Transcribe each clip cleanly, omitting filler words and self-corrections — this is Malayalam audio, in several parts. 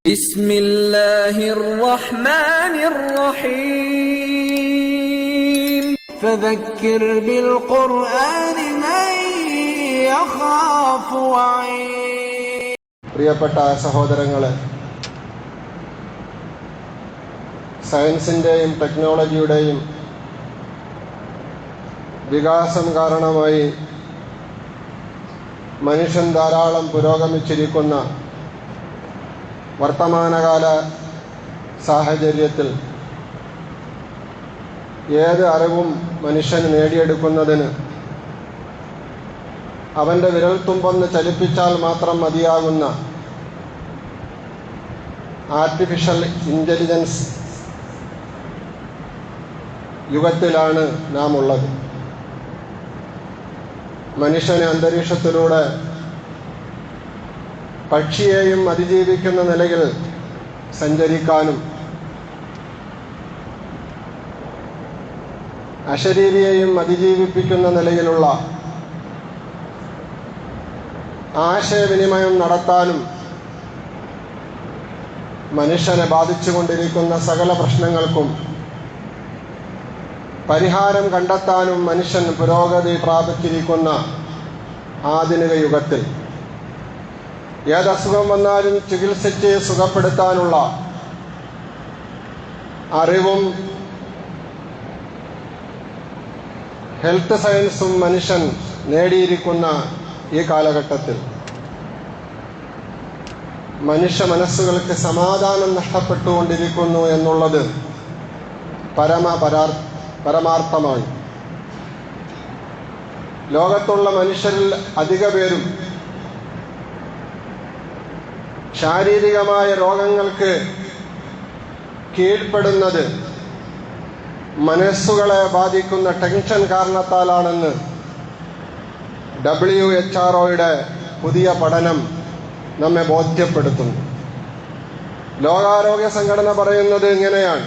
بسم الله الرحمن الرحيم فذكر بالقرآن من يخاف وعيد. പ്രിയപ്പെട്ട സഹോദരങ്ങളെ, സയൻസിൻ്റെയും ടെക്നോളജിയുടെയും വികാസം കാരണമായി മനുഷ്യൻ ധാരാളം പുരോഗമിച്ചിരിക്കുന്ന വർത്തമാനകാല സാഹചര്യത്തിൽ ഏത് അറിവും മനുഷ്യന് നേടിയെടുക്കുന്നതിന് അവൻ്റെ വിരൽത്തുമ്പൊന്ന് ചലിപ്പിച്ചാൽ മാത്രം മതിയാകുന്ന ആർട്ടിഫിഷ്യൽ ഇൻ്റലിജൻസ് യുഗത്തിലാണ് നാം ഉള്ളത്. മനുഷ്യന് അന്തരീക്ഷത്തിലൂടെ പക്ഷിയെയും അതിജീവിക്കുന്ന നിലയിൽ സഞ്ചരിക്കാനും അശരീരിയെയും അതിജീവിപ്പിക്കുന്ന നിലയിലുള്ള ആശയവിനിമയം നടത്താനും മനുഷ്യനെ ബാധിച്ചുകൊണ്ടിരിക്കുന്ന സകല പ്രശ്നങ്ങൾക്കും പരിഹാരം കണ്ടെത്താനും മനുഷ്യൻ പുരോഗതി പ്രാപിച്ചിരിക്കുന്ന ആധുനിക യുഗത്തിൽ ഏതസുഖം വന്നാലും ചികിത്സിച്ച് സുഖപ്പെടുത്താനുള്ള അറിവും ഹെൽത്ത് സയൻസും മനുഷ്യൻ നേടിയിരിക്കുന്ന ഈ കാലഘട്ടത്തിൽ മനുഷ്യ മനസ്സുകൾക്ക് സമാധാനം നഷ്ടപ്പെട്ടുകൊണ്ടിരിക്കുന്നു എന്നുള്ളത് പരമാർത്ഥമായി. ലോകത്തുള്ള മനുഷ്യരിൽ അധിക പേരും ശാരീരികമായ രോഗങ്ങൾക്ക് കീഴ്പ്പെടുന്നത് മനസ്സുകളെ ബാധിക്കുന്ന ടെൻഷൻ കാരണത്താലാണെന്ന് WHO പുതിയ പഠനം നമ്മെ ബോധ്യപ്പെടുത്തുന്നു. ലോകാരോഗ്യ സംഘടന പറയുന്നത് ഇങ്ങനെയാണ്: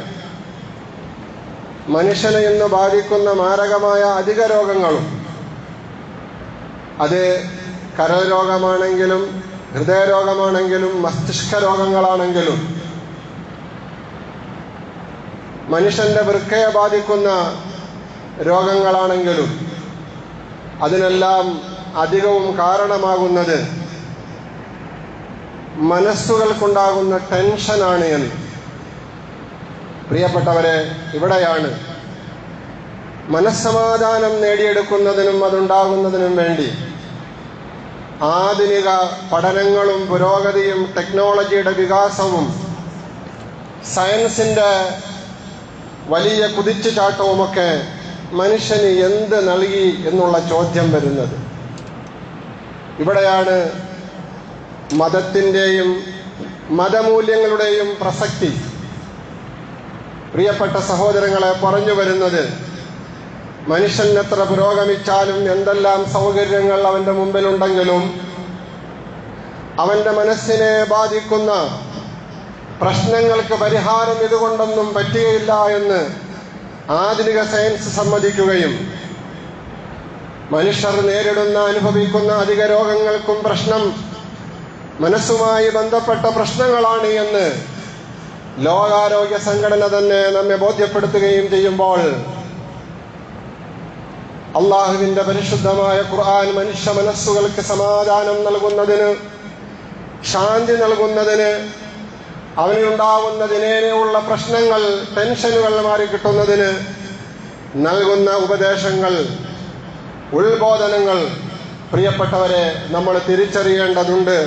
മനുഷ്യനെ ഇന്ന് ബാധിക്കുന്ന മാരകമായ അധിക രോഗങ്ങളും, അത് കരൾ രോഗമാണെങ്കിലും ഹൃദയരോഗമാണെങ്കിലും മസ്തിഷ്ക രോഗങ്ങളാണെങ്കിലും മനുഷ്യന്റെ വൃക്കയെ ബാധിക്കുന്ന രോഗങ്ങളാണെങ്കിലും അതിനെല്ലാം അധികവും കാരണമാകുന്നത് മനസ്സുകൾക്കുണ്ടാകുന്ന ടെൻഷനാണ് എന്ന്. പ്രിയപ്പെട്ടവരെ, ഇവിടെയാണ് മനസ്സമാധാനം നേടിയെടുക്കുന്നതിനും അതുണ്ടാകുന്നതിനും വേണ്ടി ആധുനിക പഠനങ്ങളും പുരോഗതിയും ടെക്നോളജിയുടെ വികാസവും സയൻസിൻ്റെ വലിയ കുതിച്ചുചാട്ടവുമൊക്കെ മനുഷ്യന് എന്ത് നൽകി എന്നുള്ള ചോദ്യം വരുന്നത്. ഇവിടെയാണ് മതത്തിൻ്റെയും മതമൂല്യങ്ങളുടെയും പ്രസക്തി. പ്രിയപ്പെട്ട സഹോദരങ്ങളെ, പറഞ്ഞു വരുന്നത് മനുഷ്യൻ എത്ര പുരോഗമിച്ചാലും എന്തെല്ലാം സൗകര്യങ്ങൾ അവൻ്റെ മുമ്പിലുണ്ടെങ്കിലും അവൻ്റെ മനസ്സിനെ ബാധിക്കുന്ന പ്രശ്നങ്ങൾക്ക് പരിഹാരം ഇതുകൊണ്ടൊന്നും പറ്റുകയില്ല എന്ന് ആധുനിക സയൻസ് സമ്മതിക്കുകയും മനുഷ്യർ നേരിടുന്ന അനുഭവിക്കുന്ന അധിക രോഗങ്ങൾക്കും പ്രശ്നം മനസ്സുമായി ബന്ധപ്പെട്ട പ്രശ്നങ്ങളാണ് എന്ന് ലോകാരോഗ്യ സംഘടന തന്നെ നമ്മെ ബോധ്യപ്പെടുത്തുകയും ചെയ്യുമ്പോൾ അള്ളാഹുവിൻ്റെ പരിശുദ്ധമായ ഖുർആൻ മനുഷ്യ മനസ്സുകൾക്ക് സമാധാനം നൽകുന്നതിന്, ശാന്തി നൽകുന്നതിന്, അവനുണ്ടാവുന്നതിനേയുള്ള പ്രശ്നങ്ങൾ, ടെൻഷനുകൾ മാറിക്കിട്ടുന്നതിന് നൽകുന്ന ഉപദേശങ്ങൾ, ഉത്ബോധനങ്ങൾ, പ്രിയപ്പെട്ടവരെ, നമ്മൾ തിരിച്ചറിയേണ്ടതുണ്ട്.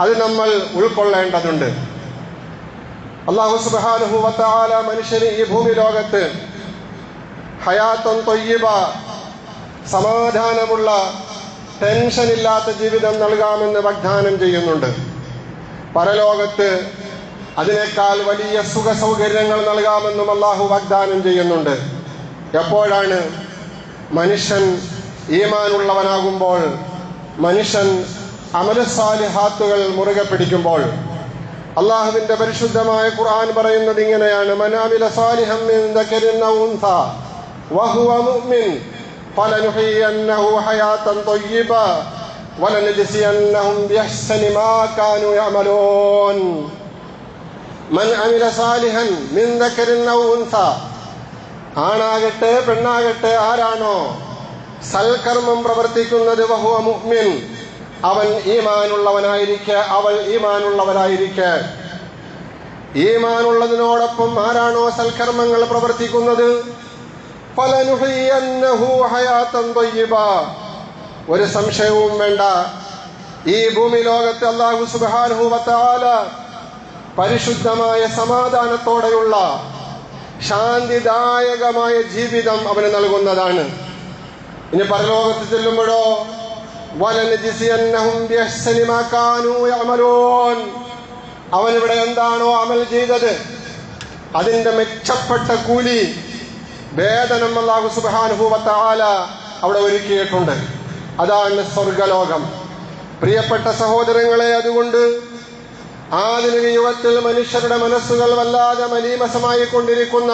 അത് നമ്മൾ ഉൾക്കൊള്ളേണ്ടതുണ്ട്. അല്ലാഹു സുബ്ഹാനഹു വ തആല മനുഷ്യന് ഈ ഭൂമി ലോകത്ത് ഹയാത്തൻ ത്വയ്യിബ, സമാധാനമുള്ള ടെൻഷനില്ലാത്ത ജീവിതം നൽകാമെന്ന് വാഗ്ദാനം ചെയ്യുന്നുണ്ട്. പരലോകത്ത് അതിനേക്കാൾ വലിയ സുഖ സൗകര്യങ്ങൾ നൽകാമെന്നും അല്ലാഹു വാഗ്ദാനം ചെയ്യുന്നുണ്ട്. എപ്പോഴാണ് മനുഷ്യൻ ഈമാനുള്ളവനാകുമ്പോൾ, മനുഷ്യൻ അമലുസ്സാലിഹാത്തുകൾ മുറുകെ പിടിക്കുമ്പോൾ. അള്ളാഹുവിന്റെ പരിശുദ്ധമായ ഖുർആൻ പറയുന്നത് ഇങ്ങനെയാണ്: മൻ അമില സാലിഹൻ മിൻ ദക്കരിൻ ഔ ഉൻസാ വഹുവ മുഅ്മിൻ ഫലനുഹയ്യന്നഹു ഹയാതൻ ത്വയ്യിബ വലനജ്സിയന്നഹും ബിഅഹ്സനി മാ കാനൂ യഅമലൂൻ. മൻ അമില സാലിഹൻ മിൻ ദക്കരിൻ ഔ ഉൻസ, ആണാകട്ടെ പെണ്ണാകട്ടെ ആരാണോ സൽക്കർമ്മം പ്രവർത്തിക്കുന്നത്, വഹുവ മുഅ്മിൻ, അവൻ ഈമാനുള്ളവനായിരിക്കെ, അവൾ ഈമാനുള്ളവരായിരിക്കെ. ഈമാനുള്ളതിനോടൊപ്പം ആരാണോ സൽക്കർമ്മങ്ങൾ പ്രവർത്തിക്കുന്നത്, ഫലനുഹയ്യന്നഹു ഹയാതൻ ത്വയ്യിബ, ഒരു സംശയവും വേണ്ട, ഈ ഭൂമി ലോകത്ത് അല്ലാഹു സുബ്ഹാനഹു വ തആല പരിശുദ്ധമായ സമാധാനത്തോടെയുള്ള ശാന്തിദായകമായ ജീവിതം അവന് നൽകുന്നതാണ്. ഇനി പരലോകത്ത് ചെല്ലുമ്പോഴോ വലനജിസിയന്നഹും ബിഅഹ്സനി മാ കാനൂ യഅമലൂൻ, അവനിവിടെ എന്താണോ അമൽ ചെയ്തത് അതിന്റെ മെച്ചപ്പെട്ട കൂലി, വേതനം അല്ലാഹു സുബ്ഹാനഹു വ തആല അവിടെ ഒരുക്കിയിട്ടുണ്ട്. അതാണ് സ്വർഗലോകം. പ്രിയപ്പെട്ട സഹോദരങ്ങളെ, അതുകൊണ്ട് ആധുനിക യുഗത്തിൽ മനുഷ്യരുടെ മനസ്സുകൾ വല്ലാതെ മലീമസമായി കൊണ്ടിരിക്കുന്ന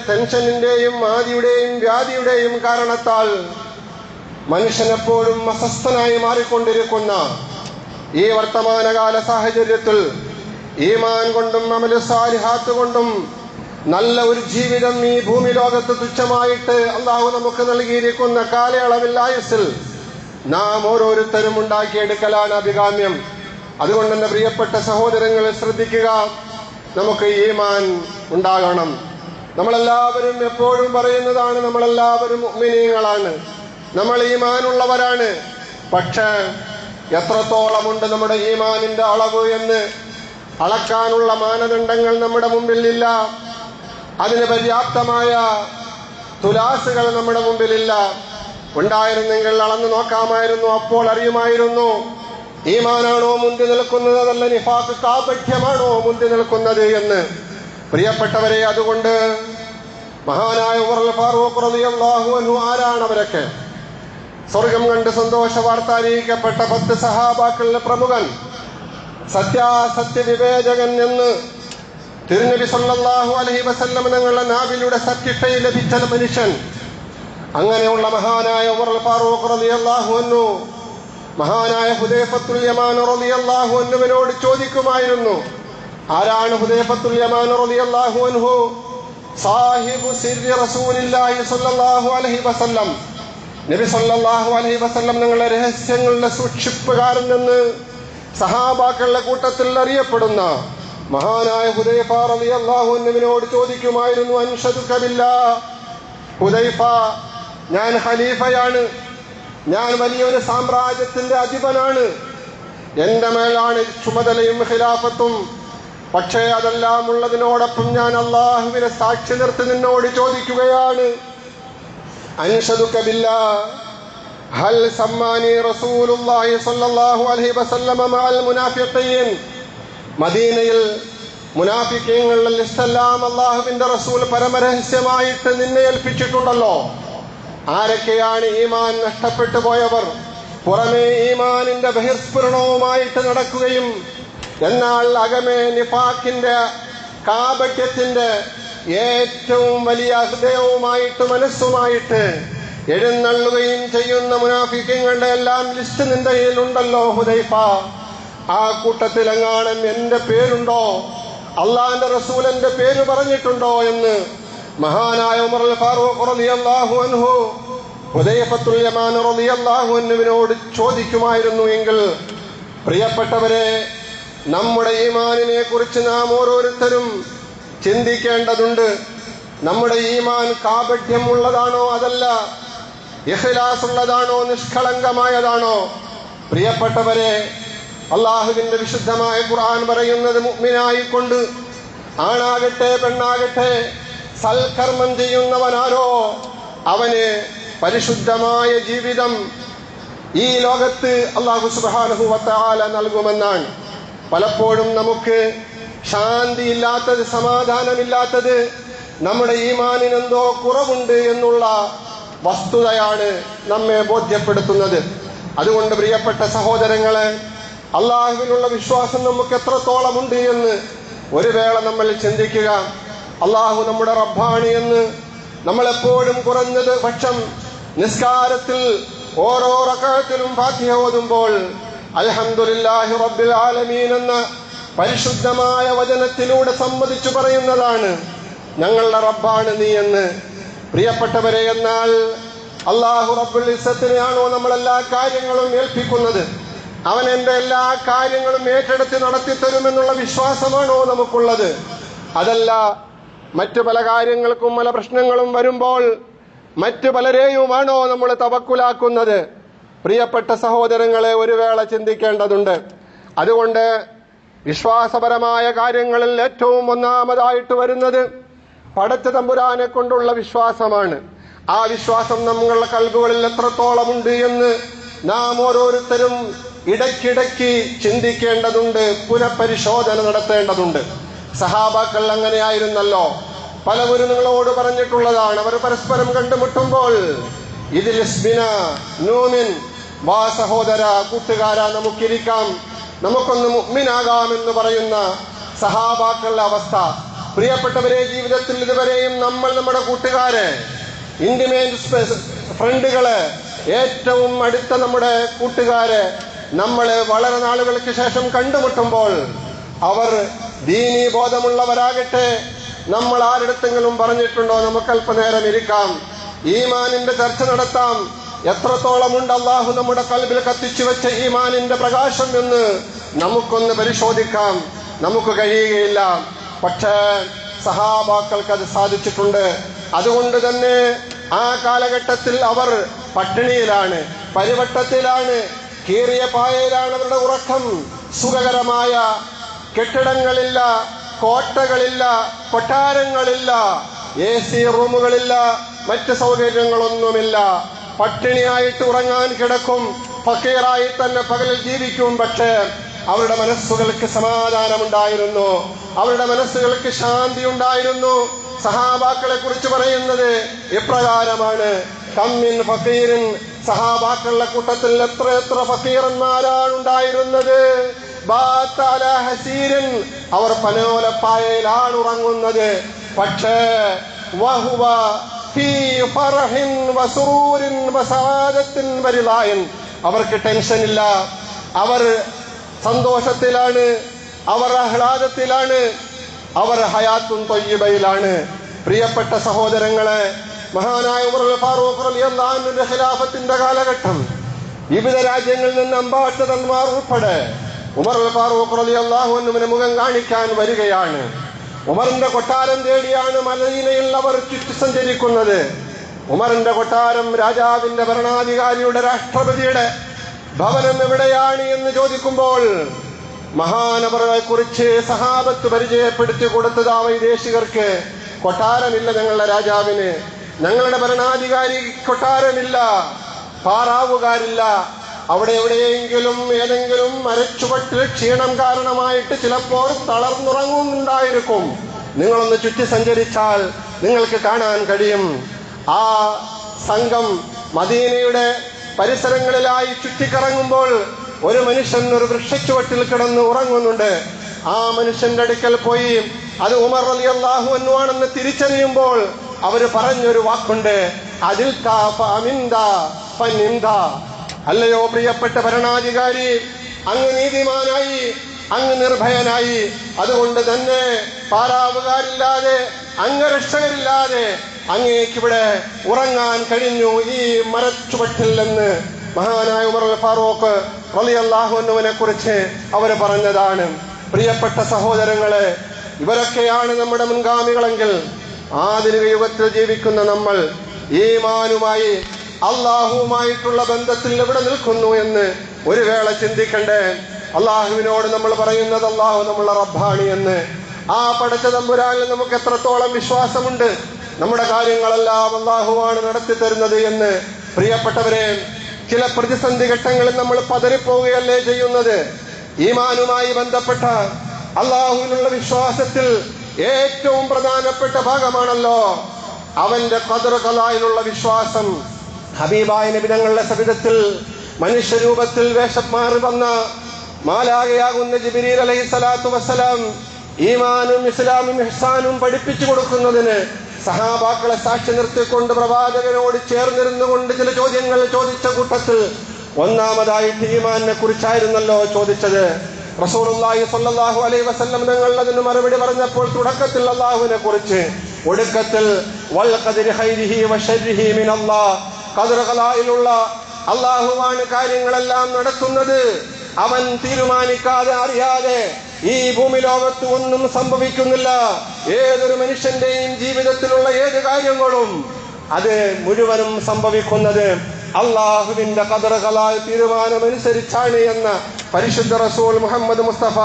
ടെൻഷനിന്റെയും ആദിയുടെയും വ്യാധിയുടെയും കാരണത്താൽ മനുഷ്യനെപ്പോഴും അസ്വസ്ഥനായി മാറിക്കൊണ്ടിരിക്കുന്ന ഈ വർത്തമാനകാല സാഹചര്യത്തിൽ ഈമാൻ കൊണ്ടും അമലു സാലിഹാത്ത് കൊണ്ടും നല്ല ഒരു ജീവിതം ഈ ഭൂമി ലോകത്ത് തുച്ഛമായിട്ട് അള്ളാഹു നമുക്ക് നൽകിയിരിക്കുന്ന കാലയളവിൽ ആയുസ്സിൽ നാം ഓരോരുത്തരും ഉണ്ടാക്കിയെടുക്കലാണ് അഭികാമ്യം. അതുകൊണ്ട് തന്നെ പ്രിയപ്പെട്ട സഹോദരങ്ങൾ ശ്രദ്ധിക്കുക, നമുക്ക് ഈമാൻ ഉണ്ടാകണം. നമ്മളെല്ലാവരും എപ്പോഴും പറയുന്നതാണ്, നമ്മളെല്ലാവരും മുഅ്മിനീങ്ങളാണ്, നമ്മൾ ഈമാനുള്ളവരാണ്. പക്ഷേ എത്രത്തോളമുണ്ട് നമ്മുടെ ഈമാനിന്റെ അളവ് എന്ന് അളക്കാനുള്ള മാനദണ്ഡങ്ങൾ നമ്മുടെ മുമ്പിലില്ല. അതിന് പര്യാപ്തമായ തുലാസുകൾ നമ്മുടെ മുമ്പിലില്ല. ഉണ്ടായിരുന്നെങ്കിൽ അളന്നു നോക്കാമായിരുന്നു, അപ്പോൾ അറിയുമായിരുന്നു ഈമാനാണോ മുന്തി നിൽക്കുന്നത്, അതല്ല നിഫാഖ് കാപഠ്യമാണോ മുന്തി നിൽക്കുന്നത് എന്ന്. പ്രിയപ്പെട്ടവരെ, അതുകൊണ്ട് മഹാനായ ഉമർ ഫാറൂഖ് റളിയല്ലാഹു അൻഹു ആരാണ്? അവരൊക്കെ സ്വർഗം കണ്ട് സന്തോഷ വാർത്ത അറിയിക്കപ്പെട്ട 10 സഹാബാക്കളിലെ പ്രമുഖൻ, സത്യാസത്യ വിവേചകൻ എന്ന് തിരുനബി സല്ലല്ലാഹു അലൈഹി വസല്ലം തങ്ങളുടെ നാവിലൂടെ സർട്ടിഫൈ ലഭിച്ച മനുഷ്യൻ. അങ്ങനെയുള്ള മഹാനായ ഉമർ ഫാറൂഖ് റളിയല്ലാഹു അൻഹു മഹാനായ ഹുദൈഫത്തുൽ യമാൻ റളിയല്ലാഹു അൻഹുവിനോട് ചോദിക്കുമായിരുന്നു. ആരാണ് ഹുദൈഫത്തുൽ യമാൻ റളിയല്ലാഹു അൻഹു? സാഹിബു സിർരി റസൂലില്ലാഹി സ്വല്ലല്ലാഹു അലൈഹി വസല്ലം, നബി സല്ലല്ലാഹു അലൈഹി വസല്ലം നിങ്ങളുടെ രഹസ്യങ്ങളുടെ സൂക്ഷിപ്പുകാരൻ എന്ന് സഹാബാക്കളുടെ കൂട്ടത്തിൽ അറിയപ്പെടുന്ന മഹാനായ ഹുദൈഫ റളിയല്ലാഹു അൻഹുവിനോട് ചോദിക്കുമായിരുന്നു, അൻഷദുക ബില്ലാഹ്, ഹുദൈഫ, ഞാൻ ഖലീഫയാണ്, ഞാൻ വലിയൊരു സാമ്രാജ്യത്തിന്റെ അധിപനാണ്, എന്റെ മേലാണ് ചുമതലയും ഖിലാഫത്തും. പക്ഷേ അതെല്ലാം ഉള്ളതിനോടൊപ്പം ഞാൻ അല്ലാഹുവിനെ സാക്ഷി നിർത്തി നിന്നോട് ചോദിക്കുകയാണ്, അൻഷദുക ബില്ലാഹ്, ഹൽ സമ്മാനി റസൂലുള്ളാഹി സ്വല്ലല്ലാഹു അലൈഹി വസല്ലം മഅൽ മുനാഫിഖീൻ, മദീനയിൽ മുനാഫിഖീങ്ങളുടെ ലിസ്റ്റെല്ലാം അല്ലാഹുവിന്റെ റസൂൽ പരമരഹസ്യമായിട്ട് നിന്നെ ഏൽപ്പിച്ചിട്ടുണ്ടല്ലോ. ആരൊക്കെയാണ് ഈമാൻ നഷ്ടപ്പെട്ടു പോയവർ? പുറമേ ഈമാനിന്റെ ബഹിർസ്ഫുരണവുമായിട്ട് നടക്കുകയും എന്നാൽ അകമേ നിഫാഖിന്റെ കാപട്യത്തിന്റെ ഏറ്റവും വലിയ ഹൃദയവുമായിട്ട് മനസ്സുമായിട്ട് എഴുന്നള്ളുകയും ചെയ്യുന്ന മുനാഫിഖീങ്ങളുടെ എല്ലാം ലിസ്റ്റ് നിന്റെ കയ്യിലുണ്ടല്ലോ ഹുദൈഫ. ആ കൂട്ടത്തിലെങ്ങാനും എന്റെ പേരുണ്ടോ, അള്ളാന്റെ റസൂലിന്റെ പേര് പറഞ്ഞിട്ടുണ്ടോ എന്ന് മഹാനായ ഉമർ ഫാറൂഖ് റളിയല്ലാഹു അൻഹു ഹുദൈഫത്തുൽ യമാൻ റളിയല്ലാഹു അൻഹുവിനോട് ചോദിക്കുമായിരുന്നു എങ്കിൽ, പ്രിയപ്പെട്ടവരെ, നമ്മുടെ ഈമാനിനെ കുറിച്ച് നാം ഓരോരുത്തരും ചിന്തിക്കേണ്ടതുണ്ട്. നമ്മുടെ ഈമാൻ കാപട്യം ഉള്ളതാണോ, അതല്ല ഇഖ്ലാസ് ഉള്ളതാണോ, നിഷ്കളങ്കമായതാണോ? പ്രിയപ്പെട്ടവരെ, അള്ളാഹുവിന്റെ വിശുദ്ധമായ ഖുർആൻ പറയുന്നത്, മുഅ്മിനായിക്കൊണ്ട് ആണാകട്ടെ പെണ്ണാകട്ടെ സൽക്കർമ്മം ചെയ്യുന്നവനാരോ അവന് പരിശുദ്ധമായ ജീവിതം ഈ ലോകത്ത് അല്ലാഹു സുബ്ഹാനഹു വ തആല നൽകുമെന്നാണ്. പലപ്പോഴും നമുക്ക് ശാന്തിയില്ലാത്തത്, സമാധാനമില്ലാത്തത് നമ്മുടെ ഈമാനിന് എന്തോ കുറവുണ്ട് എന്നുള്ള വസ്തുതയാണ് നമ്മെ ബോധ്യപ്പെടുത്തുന്നത്. അതുകൊണ്ട് പ്രിയപ്പെട്ട സഹോദരങ്ങളെ, അള്ളാഹുവിനുള്ള വിശ്വാസം നമുക്ക് എത്രത്തോളം ഉണ്ട് എന്ന് ഒരു വേള നമ്മൾ ചിന്തിക്കുക. അള്ളാഹു നമ്മുടെ റബ്ബാണ് എന്ന് നമ്മളെപ്പോഴും കുറഞ്ഞത് പക്ഷം നിസ്കാരത്തിൽ ഓരോ റകഅത്തിലും ഫാത്തിഹ ഓതുമ്പോൾ അൽഹംദുലില്ലാഹി റബ്ബിൽ ആലമീൻ എന്ന പരിശുദ്ധമായ വചനത്തിലൂടെ സമ്മതിച്ചു പറയുന്നതാണ്, ഞങ്ങളുടെ റബ്ബാണ് നീ എന്ന്. പ്രിയപ്പെട്ടവരെ, എന്നാൽ അല്ലാഹു റബ്ബുൽ ഇസ്സത്തിനെയാണോ നമ്മളെല്ലാ കാര്യങ്ങളും ഏൽപ്പിക്കുന്നത്? അവൻ എൻ്റെ എല്ലാ കാര്യങ്ങളും ഏറ്റെടുത്ത് നടത്തിത്തരുമെന്നുള്ള വിശ്വാസമാണോ നമുക്കുള്ളത്? അതല്ല, മറ്റു പല കാര്യങ്ങൾക്കും പല പ്രശ്നങ്ങളും വരുമ്പോൾ മറ്റു പലരെയുമാണോ നമ്മൾ തവക്കുലാക്കുന്നത്? പ്രിയപ്പെട്ട സഹോദരങ്ങളെ, ഒരു വേള ചിന്തിക്കേണ്ടതുണ്ട്. അതുകൊണ്ട് വിശ്വാസപരമായ കാര്യങ്ങളിൽ ഏറ്റവും ഒന്നാമതായിട്ട് വരുന്നത് പടച്ച തമ്പുരാനെ കൊണ്ടുള്ള വിശ്വാസമാണ്. ആ വിശ്വാസം നമ്മളുടെ കൽബുകളിൽ എത്രത്തോളമുണ്ട് എന്ന് നാം ഓരോരുത്തരും ഇടയ്ക്കിടയ്ക്ക് ചിന്തിക്കേണ്ടതുണ്ട്, പുനഃപരിശോധന നടത്തേണ്ടതുണ്ട്. സഹാബാക്കൾ അങ്ങനെയായിരുന്നല്ലോ. പലവരും നിങ്ങളോട് പറഞ്ഞിട്ടുള്ളതാണ്, അവർ പരസ്പരം കണ്ടുമുട്ടുമ്പോൾ ഇതിൽ നൂമിൻ, വാ സഹോദര, കൂട്ടുകാരാ, നമുക്കിരിക്കാം, നമുക്കൊന്ന് മുഅ്മിനാകാമെന്ന് പറയുന്ന സഹാബാക്കളുടെ അവസ്ഥ. പ്രിയപ്പെട്ടവരെ, ജീവിതത്തിൽ ഇതുവരെയും നമ്മൾ നമ്മുടെ കൂട്ടുകാരെ, ഇന്റിമേറ്റ് ഫ്രണ്ടുകള്, ഏറ്റവും അടുത്ത നമ്മുടെ കൂട്ടുകാരെ നമ്മൾ വളരെ നാളുകൾക്ക് ശേഷം കണ്ടുമുട്ടുമ്പോൾ അവർ ദീനീ ബോധമുള്ളവരാകട്ടെ, നമ്മൾ ആരുടെത്തെങ്കിലും പറഞ്ഞിട്ടുണ്ടോ നമുക്ക് അല്പനേരം ഇരിക്കാം, ഈമാനിന്റെ ചർച്ച നടത്താം, എത്രത്തോളമുണ്ട് അള്ളാഹു നമ്മുടെ കൽബിൽ കത്തിച്ചു വെച്ച ഈമാനിന്റെ പ്രകാശം എന്ന് നമുക്കൊന്ന് പരിശോധിക്കാം? നമുക്ക് കഴിയുകയില്ല. പക്ഷേ സഹാബാക്കൾക്ക് അത് സാധിച്ചിട്ടുണ്ട്. അതുകൊണ്ട് തന്നെ ആ കാലഘട്ടത്തിൽ അവർ പട്ടിണിയിലാണ്, പരിവട്ടത്തിലാണ്, കീറിയ പായയിലാണ് അവരുടെ ഉറക്കം. സുഖകരമായ കെട്ടിടങ്ങളില്ല, കോട്ടകളില്ല, കൊട്ടാരങ്ങളില്ല, AC റൂമുകളില്ല, മറ്റ് സൗകര്യങ്ങളൊന്നുമില്ല. പട്ടിണിയായിട്ട് ഉറങ്ങാൻ കിടക്കും, ഫക്കീറായി തന്നെ പകലിൽ ജീവിക്കും. പക്ഷേ അവരുടെ മനസ്സുകൾക്ക് സമാധാനമുണ്ടായിരുന്നു, അവരുടെ മനസ്സുകൾക്ക് ശാന്തി ഉണ്ടായിരുന്നു. സഹാബാക്കളെ കുറിച്ച് പറയുന്നത് ഇപ്രകാരമാണ്, കമ്മിൻ ഫക്കീറിൻ, സഹാബാക്കളുടെ കൂട്ടത്തിൽ എത്ര ഫക്കീറന്മാരാണ് ഉണ്ടായിരുന്നത്. ഹസീരൻ, അവർ പനോലപ്പായയിലാണ് ഉറങ്ങുന്നത്. പക്ഷേ വഹുവ ഫീ ഫറഹിൻ വസുറൂരിൻ വസആദത്തിൻ വരിളായിൻ, അവർക്ക് ടെൻഷനില്ല, അവർ സന്തോഷത്തിലാണ്, അവർ ആഹ്ലാദത്തിലാണ്, അവർ ഹയാത്തുൻ ത്വയ്യിബയിലാണ്. പ്രിയപ്പെട്ട സഹോദരങ്ങളെ, മഹാനായ ഉമർ ഫാറൂഖ് റളിയല്ലാഹു അൻഹുവിന്റെ ഖിലാഫത്തിന്റെ കാലഘട്ടം, വിവിധ രാജ്യങ്ങളിൽ നിന്ന് അംബാസഡർമാർ ഉൾപ്പെടെ ഉമർ ഫാറൂഖ് റളിയല്ലാഹു അൻഹുവിനെ മുഖം കാണിക്കാൻ വരികയാണ്. ഉമറിന്റെ കൊട്ടാരം തേടിയാണ് മദീനയിൽ അവർ ചുറ്റി സഞ്ചരിക്കുന്നത്. ഉമറിന്റെ കൊട്ടാരം രാജാവിന്റെ ഭരണാധികാരിയുടെ രാഷ്ട്രപതിയുടെ ഭവനം എവിടെയാണ് എന്ന് ചോദിക്കുമ്പോൾ മഹാനവറുകളെ കുറിച്ച് സഹാബത്ത് പരിചയപ്പെടുത്തി കൊടുത്തത് ആ വൈദേശികർക്ക്. കൊട്ടാരമില്ല ഞങ്ങളുടെ രാജാവിന്, ഞങ്ങളുടെ ഭരണാധികാരി കൊട്ടാരമില്ല, പാറാവുകാരില്ല. അവിടെ എവിടെയെങ്കിലും ഏതെങ്കിലും മരച്ചുവട്ടിൽ ക്ഷീണം കാരണമായിട്ട് ചിലപ്പോൾ തളർന്നുറങ്ങുന്നുണ്ടായിരിക്കും. നിങ്ങളൊന്ന് ചുറ്റി സഞ്ചരിച്ചാൽ നിങ്ങൾക്ക് കാണാൻ കഴിയും. ആ സംഘം മദീനയുടെ പരിസരങ്ങളിലായി ചുറ്റിക്കറങ്ങുമ്പോൾ ഒരു മനുഷ്യൻ ഒരു വൃക്ഷച്ചുവട്ടിൽ കിടന്ന് ഉറങ്ങുന്നുണ്ട്. ആ മനുഷ്യന്റെ അടുക്കൽ പോയി അത് ഉമർ റളിയല്ലാഹു അൻഹു ആണെന്ന് തിരിച്ചറിയുമ്പോൾ അവര് പറഞ്ഞൊരു വാക്കുണ്ട്, അതിൽ അല്ലയോ പ്രിയപ്പെട്ട ഭരണാധികാരി, അങ്ങ് നീതിമാനായി, അങ്ങ് നിർഭയനായി, അതുകൊണ്ട് തന്നെ പാറാവുകാരില്ലാതെ, അംഗരക്ഷകരില്ലാതെ അങ്ങേക്കിവിടെ ഉറങ്ങാൻ കഴിഞ്ഞു ഈ മരച്ചുവട്ടിൽ എന്ന് മഹാനായ ഉമർ ഫാറൂഖ് റളിയല്ലാഹു അൻഹുവിനെ കുറിച്ച് അവർ പറഞ്ഞതാണ്. പ്രിയപ്പെട്ട സഹോദരങ്ങളെ, ഇവരൊക്കെയാണ് നമ്മുടെ മുൻഗാമികളെങ്കിൽ ആധുനിക യുഗത്തിൽ ജീവിക്കുന്ന നമ്മൾ ഈമാനുമായി അള്ളാഹുവുമായിട്ടുള്ള ബന്ധത്തിൽ എവിടെ നിൽക്കുന്നു എന്ന് ഒരു വേള ചിന്തിക്കണ്ടേ? അള്ളാഹുവിനോട് നമ്മൾ പറയുന്നത് അള്ളാഹു നമ്മളെ റബ്ബാണ് എന്ന്. ആ പടച്ച തമ്പുരാനിൽ നമുക്ക് എത്രത്തോളം വിശ്വാസമുണ്ട്, നമ്മുടെ കാര്യങ്ങളെല്ലാം അള്ളാഹുവാണ് നടത്തി തരുന്നത് എന്ന്. പ്രിയപ്പെട്ടവരെ, ചില പ്രതിസന്ധി ഘട്ടങ്ങളിൽ നമ്മൾ പതറിപ്പോവുകയല്ലേ ചെയ്യുന്നത്? ഈമാനുമായി ബന്ധപ്പെട്ട അള്ളാഹുവിനുള്ള വിശ്വാസത്തിൽ ഏറ്റവും പ്രധാനപ്പെട്ട ഭാഗമാണല്ലോ അവന്റെ ഖദർ ഖലായിലുള്ള വിശ്വാസം. ഹബീബായ നബി തങ്ങളുടെ സവിധത്തിൽ മനുഷ്യരൂപത്തിൽ വേഷം മാറി വന്ന മാലാഖയാകുന്ന ജിബ്രീൽ അലൈഹിസ്സലാത്തു വസ്സലാം ഈമാനും ഇസ്ലാമും ഇഹ്സാനും പഠിപ്പിച്ചു കൊടുക്കുന്നതിന് സഹാബാക്കളെ സാക്ഷി നിർത്തിക്കൊണ്ട് പ്രവാചകനോട് ചേർന്നിരുന്നുകൊണ്ട് ചില ചോദ്യങ്ങൾ ചോദിച്ച കൂട്ടത്തിൽ ഒന്നാമതായിട്ട് ഈമാനിനെ കുറിച്ചായിരുന്നല്ലോ ചോദിച്ചത്. റസൂലുള്ളാഹി സ്വല്ലല്ലാഹു അലൈഹി വസല്ലം തങ്ങൾ അതിന് മറുപടി പറഞ്ഞപ്പോൾ തുടക്കത്തിൽ അല്ലാഹുവിനെ കുറിച്ച്, ഒടുക്കത്തിൽ വൽ ഖദരി ഖൈരിഹി വശർരിഹി മിനല്ലാഹ്, ഖദറുകളായിലുള്ള അല്ലാഹുവാണ് കാര്യങ്ങളെല്ലാം നടത്തുന്നത്. അവൻ തീരുമാനിക്കാതെ അറിയാതെ ഈ ഭൂമി ലോകത്ത് ഒന്നും സംഭവിക്കുന്നില്ല. ഏതൊരു മനുഷ്യന്റെയും ജീവിതത്തിലുള്ള ഏത് കാര്യങ്ങളും അത് മുഴുവനും സംഭവിക്കുന്നത് അള്ളാഹുവിന്റെ ഖദറുകളാൽ തീരുമാനമനുസരിച്ചാണ് എന്ന പരിശുദ്ധ റസൂൽ മുഹമ്മദ് മുസ്തഫ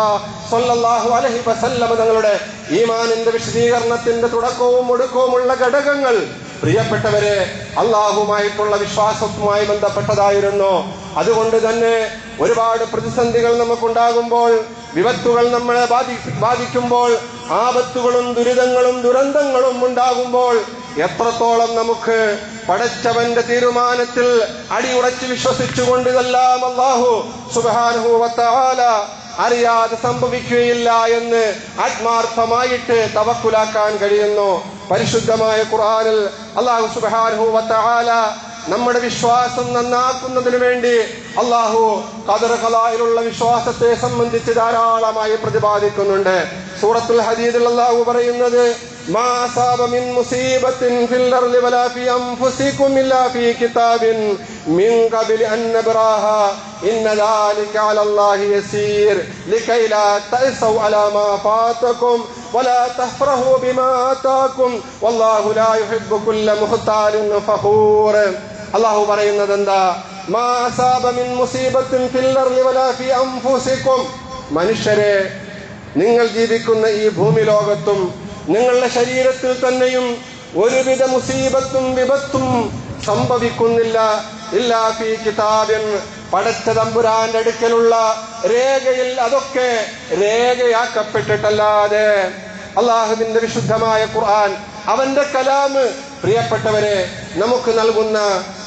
സ്വല്ലല്ലാഹു അലൈഹി വസല്ലം തങ്ങളുടെ ഈമാനിന്റെ വിശദീകരണത്തിന്റെ തുടക്കവും ഒടുക്കവുമുള്ള ഘടകങ്ങൾ പ്രിയപ്പെട്ടവരെ അള്ളാഹുമായിട്ടുള്ള വിശ്വാസവുമായി ബന്ധപ്പെട്ടതായിരുന്നു. അതുകൊണ്ട് തന്നെ ഒരുപാട് പ്രതിസന്ധികൾ നമുക്കുണ്ടാകുമ്പോൾ, വിപത്തുകൾ നമ്മളെ ബാധിക്കുമ്പോൾ, ആപത്തുകളും ദുരിതങ്ങളും ദുരന്തങ്ങളും ഉണ്ടാകുമ്പോൾ എത്രത്തോളം നമുക്ക് പടച്ചവന്റെ തീരുമാനത്തിൽ അടിയുറച്ച് വിശ്വസിച്ചുകൊണ്ട് ഇതെല്ലാം അല്ലാഹു സുബ്ഹാനഹു വ തആല അറിയാതെ സംഭവിക്കുകയില്ല എന്ന് ആത്മാർത്ഥമായിട്ട് തവക്കുലാക്കാൻ കഴിയുന്നു. പരിശുദ്ധമായ ഖുർആനിൽ അല്ലാഹു സുബ്ഹാനഹു വ തആല നമ്മുടെ വിശ്വാസം നന്നാക്കുന്നതിന് വേണ്ടി അല്ലാഹു ഖദറുകളായിലുള്ള വിശ്വാസത്തെ സംബന്ധിച്ച് ധാരാളമായി പ്രതിപാദിക്കുന്നുണ്ട്. സൂറത്തുൽ ഹദീദിൽ അല്ലാഹു പറയുന്നത്, മാ അസാബ മിൻ മുസീബത്തിൻ ഫിൽ അർളി വലാ ഫി അൻഫുസികും ഇല്ലാ ഫീ കിതാബിൻ മിൻ ഖബ്ലി അൻ നബ്റാഹാ ഇന്ന ദാലിക അലല്ലാഹി യസീർ ലികൈ ലാ തഅസൗ അലാ മാ ഫാതകും വലാ തഫ്റഹു ബിമാ ആതാകും വല്ലാഹു ലാ യുഹിബ്ബു കുല്ല മുഖ്താലിൻ ഫഖൂർ. അല്ലാഹു പറയുന്നത് എന്താ? മാ അസാബ മിൻ മുസീബത്തിൻ ഫിൽ അർളി വലാ ഫി അൻഫുസികും, മനുഷ്യരെ നിങ്ങൾ ജീവിക്കുന്ന ഈ ഭൂമി ലോകത്തും നിങ്ങളുടെ ശരീരത്തിൽ തന്നെയും ഒരുവിധ മുസീബത്തും വിപത്തും സംഭവിക്കുന്നില്ല. ഇല്ലാ ഫീ കിതാബിൻ, പടച്ച തമ്പുരാന്റെ അടുക്കലുള്ള രേഖയിൽ അതൊക്കെ രേഖയാക്കപ്പെട്ടിട്ടല്ലാതെ. അള്ളാഹുവിന്റെ വിശുദ്ധമായ ഖുർആൻ, അവന്റെ കലാമ് പ്രിയപ്പെട്ടവരെ നമുക്ക് നൽകുന്ന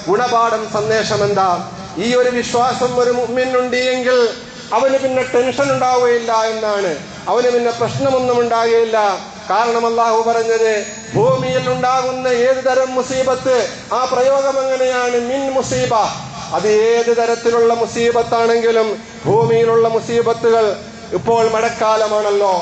ഗുണപാഠം സന്ദേശം എന്താ? ഈ ഒരു വിശ്വാസം ഒരു മുഅ്മിനുണ്ട് എങ്കിൽ അവന് പിന്നെ ടെൻഷൻ ഉണ്ടാവുകയില്ല എന്നാണ്. അവന് പിന്നെ പ്രശ്നമൊന്നും ഉണ്ടാകുകയില്ല. കാരണം അല്ലാഹു പറഞ്ഞത്, ഭൂമിയിൽ ഉണ്ടാകുന്ന ഏത് തരം മുസീബത്ത്, ആ പ്രയോഗം എങ്ങനെയാണ്? മിൻ മുസീബ, അത് ഏത് തരത്തിലുള്ള മുസീബത്താണെങ്കിലും ഭൂമിയിലുള്ള മുസീബത്തുകൾ. ഇപ്പോൾ മഴക്കാലമാണല്ലോ,